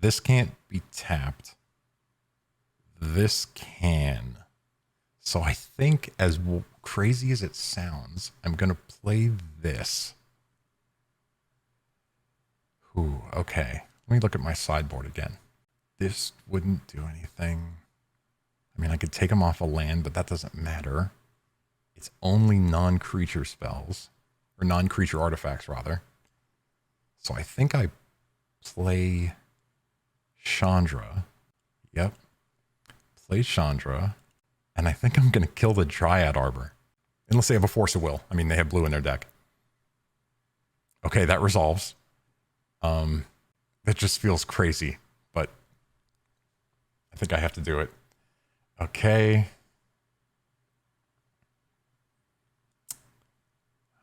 this can't be tapped. This can. So I think, as crazy as it sounds, I'm going to play this. Ooh, okay. Let me look at my sideboard again. This wouldn't do anything. I mean, I could take them off a land, but that doesn't matter. It's only non-creature spells, or non-creature artifacts, rather. So I think I play Chandra. Yep. Play Chandra. And I think I'm going to kill the Dryad Arbor. Unless they have a Force of Will. I mean, they have blue in their deck. Okay, that resolves. That just feels crazy, but I think I have to do it. Okay.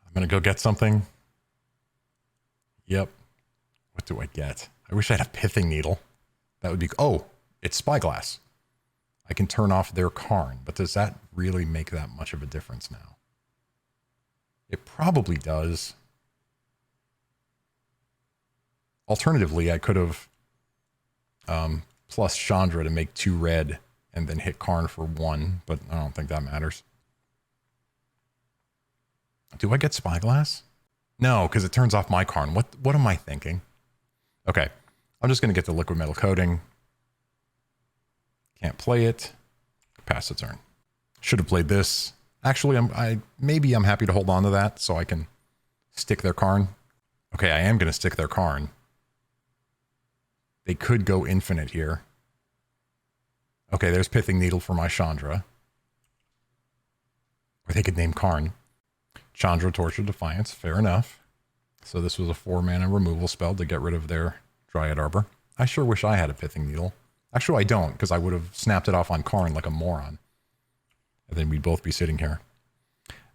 I'm going to go get something. Yep. What do I get? I wish I had a Pithing Needle. That would be... Oh, it's Spyglass. I can turn off their Karn, but does that really make that much of a difference now? It probably does. Alternatively, I could have plus Chandra to make 2 red and then hit Karn for 1, but I don't think that matters. Do I get Spyglass? No, because it turns off my Karn. What am I thinking? Okay, I'm just going to get the liquid metal coating. Can't play it. Pass the turn. Should have played this. Actually, maybe I'm happy to hold on to that so I can stick their Karn. Okay, I am going to stick their Karn. They could go infinite here. Okay, there's Pithing Needle for my Chandra. Or they could name Karn. Chandra, Torch of Defiance. Fair enough. So this was a 4-mana removal spell to get rid of their Dryad Arbor. I sure wish I had a Pithing Needle. Actually, I don't, because I would have snapped it off on Karn like a moron. And then we'd both be sitting here.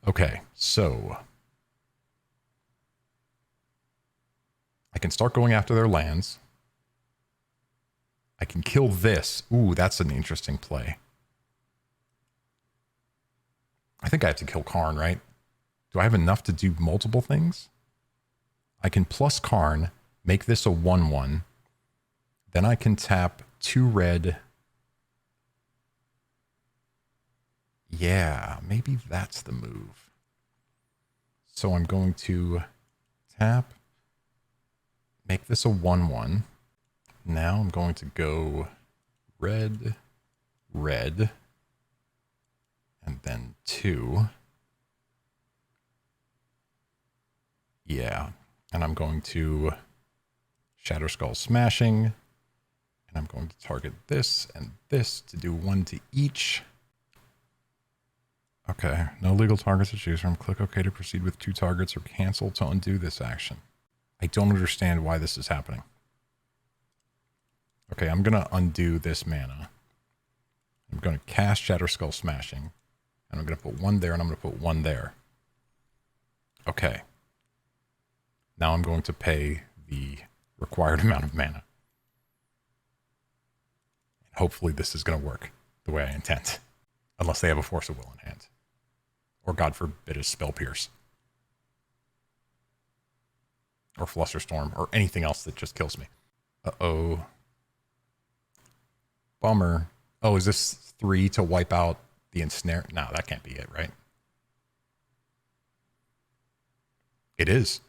Okay, so I can start going after their lands. I can kill this. Ooh, that's an interesting play. I think I have to kill Karn, right? Do I have enough to do multiple things? I can plus Karn, make this a 1/1. Then I can tap 2 red. Yeah, maybe that's the move. So I'm going to tap, make this a 1/1. Now I'm going to go red, red, and then 2. Yeah, and I'm going to Shatterskull Smashing, and I'm going to target this and this to do 1 to each. Okay, no legal targets to choose from. Click OK to proceed with 2 targets or cancel to undo this action. I don't understand why this is happening. Okay, I'm going to undo this mana. I'm going to cast Shatterskull Smashing, and I'm going to put 1 there, and I'm going to put 1 there. Okay. Now I'm going to pay the required amount of mana. Hopefully this is going to work the way I intend. Unless they have a Force of Will in hand. Or God forbid a Spell Pierce. Or Flusterstorm. Or anything else that just kills me. Uh-oh. Bummer. Oh, is this 3 to wipe out the ensnare? No, that can't be it, right? It is.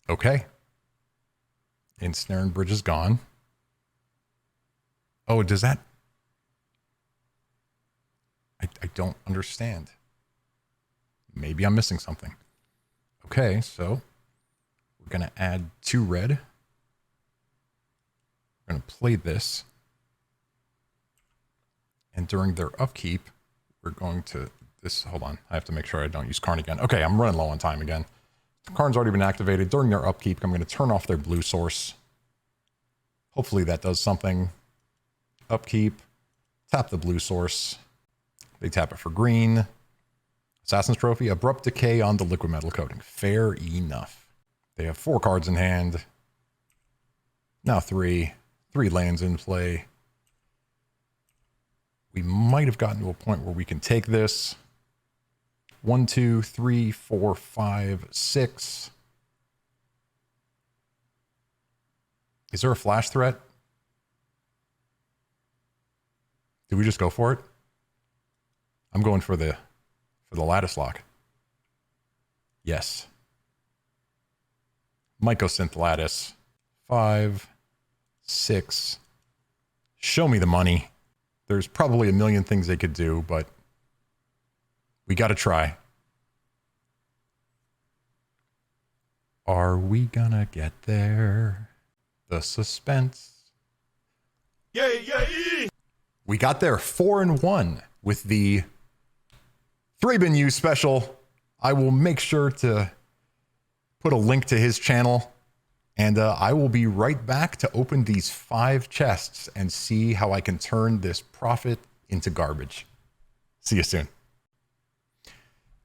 Okay. Ensnare and Bridge is gone. Oh, does that... I don't understand. Maybe I'm missing something. Okay, so we're going to add 2 red. We're going to play this. And during their upkeep, we're going to... Hold on. I have to make sure I don't use Karn again. Okay, I'm running low on time again. Karn's already been activated. During their upkeep, I'm going to turn off their blue source. Hopefully that does something. Upkeep. Tap the blue source. They tap it for green. Assassin's Trophy. Abrupt Decay on the liquid metal coating. Fair enough. They have 4 cards in hand. Now 3. 3 lands in play. We might have gotten to a point where we can take this. 1, 2, 3, 4, 5, 6. Is there a flash threat? Did we just go for it? I'm going for the lattice lock. Yes. Mycosynth lattice. 5, 6. Show me the money. There's probably a million things they could do, but we got to try. Are we gonna get there? The suspense. Yay, yay! We got there 4-1 with the Thraben U special. I will make sure to put a link to his channel, and I will be right back to open these 5 chests and see how I can turn this profit into garbage. See you soon.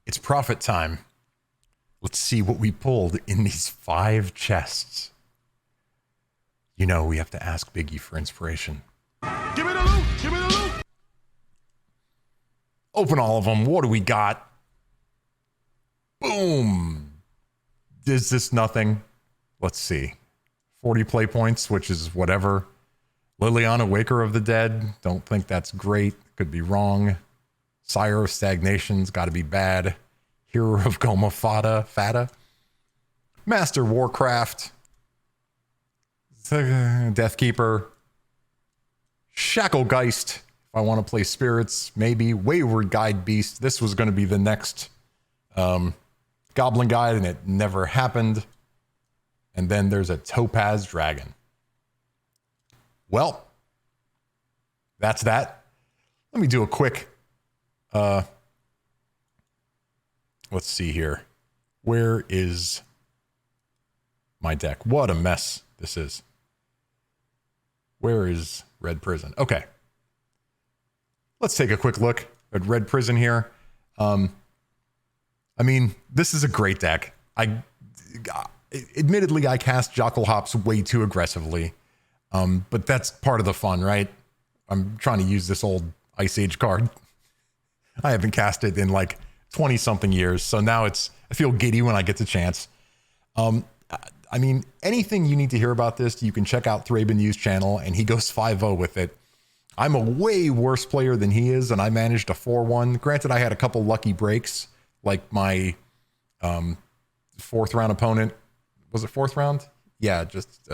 It's profit time. Let's see what we pulled in these 5 chests. You know, we have to ask Biggie for inspiration. Give me the loot! Give me the loot! Open all of them. What do we got? Boom. Is this nothing? Let's see. 40 play points, which is whatever. Liliana, Waker of the Dead. Don't think that's great. Could be wrong. Sire of Stagnation's got to be bad. Hero of Goma Fata. Master Warcraft. Deathkeeper. Shacklegeist. If I want to play Spirits, maybe. Wayward Guide Beast. This was going to be the next Goblin Guide, and it never happened. And then there's a Topaz Dragon. Well, that's that. Let me do a quick... let's see here. Where is my deck? What a mess this is. Where is Red Prison? Okay. Let's take a quick look at Red Prison here. I mean, this is a great deck. Admittedly, I cast Jokulhaups way too aggressively. But that's part of the fun, right? I'm trying to use this old Ice Age card. I haven't cast it in like 20 something years. So now I feel giddy when I get the chance. I mean, anything you need to hear about this, you can check out Thraben U's channel, and he goes 5-0 with it. I'm a way worse player than he is, and I managed a 4-1. Granted, I had a couple lucky breaks, like my 4th round opponent. Was it 4th round? Yeah, just,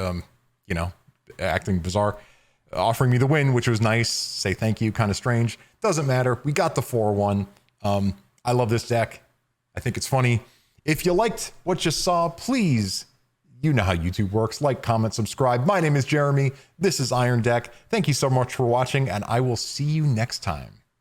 acting bizarre. Offering me the win, which was nice. Say thank you, kind of strange. Doesn't matter. We got the 4-1. I love this deck. I think it's funny. If you liked what you saw, please, you know how YouTube works. Like, comment, subscribe. My name is Jeremy. This is Iron Deck. Thank you so much for watching, and I will see you next time.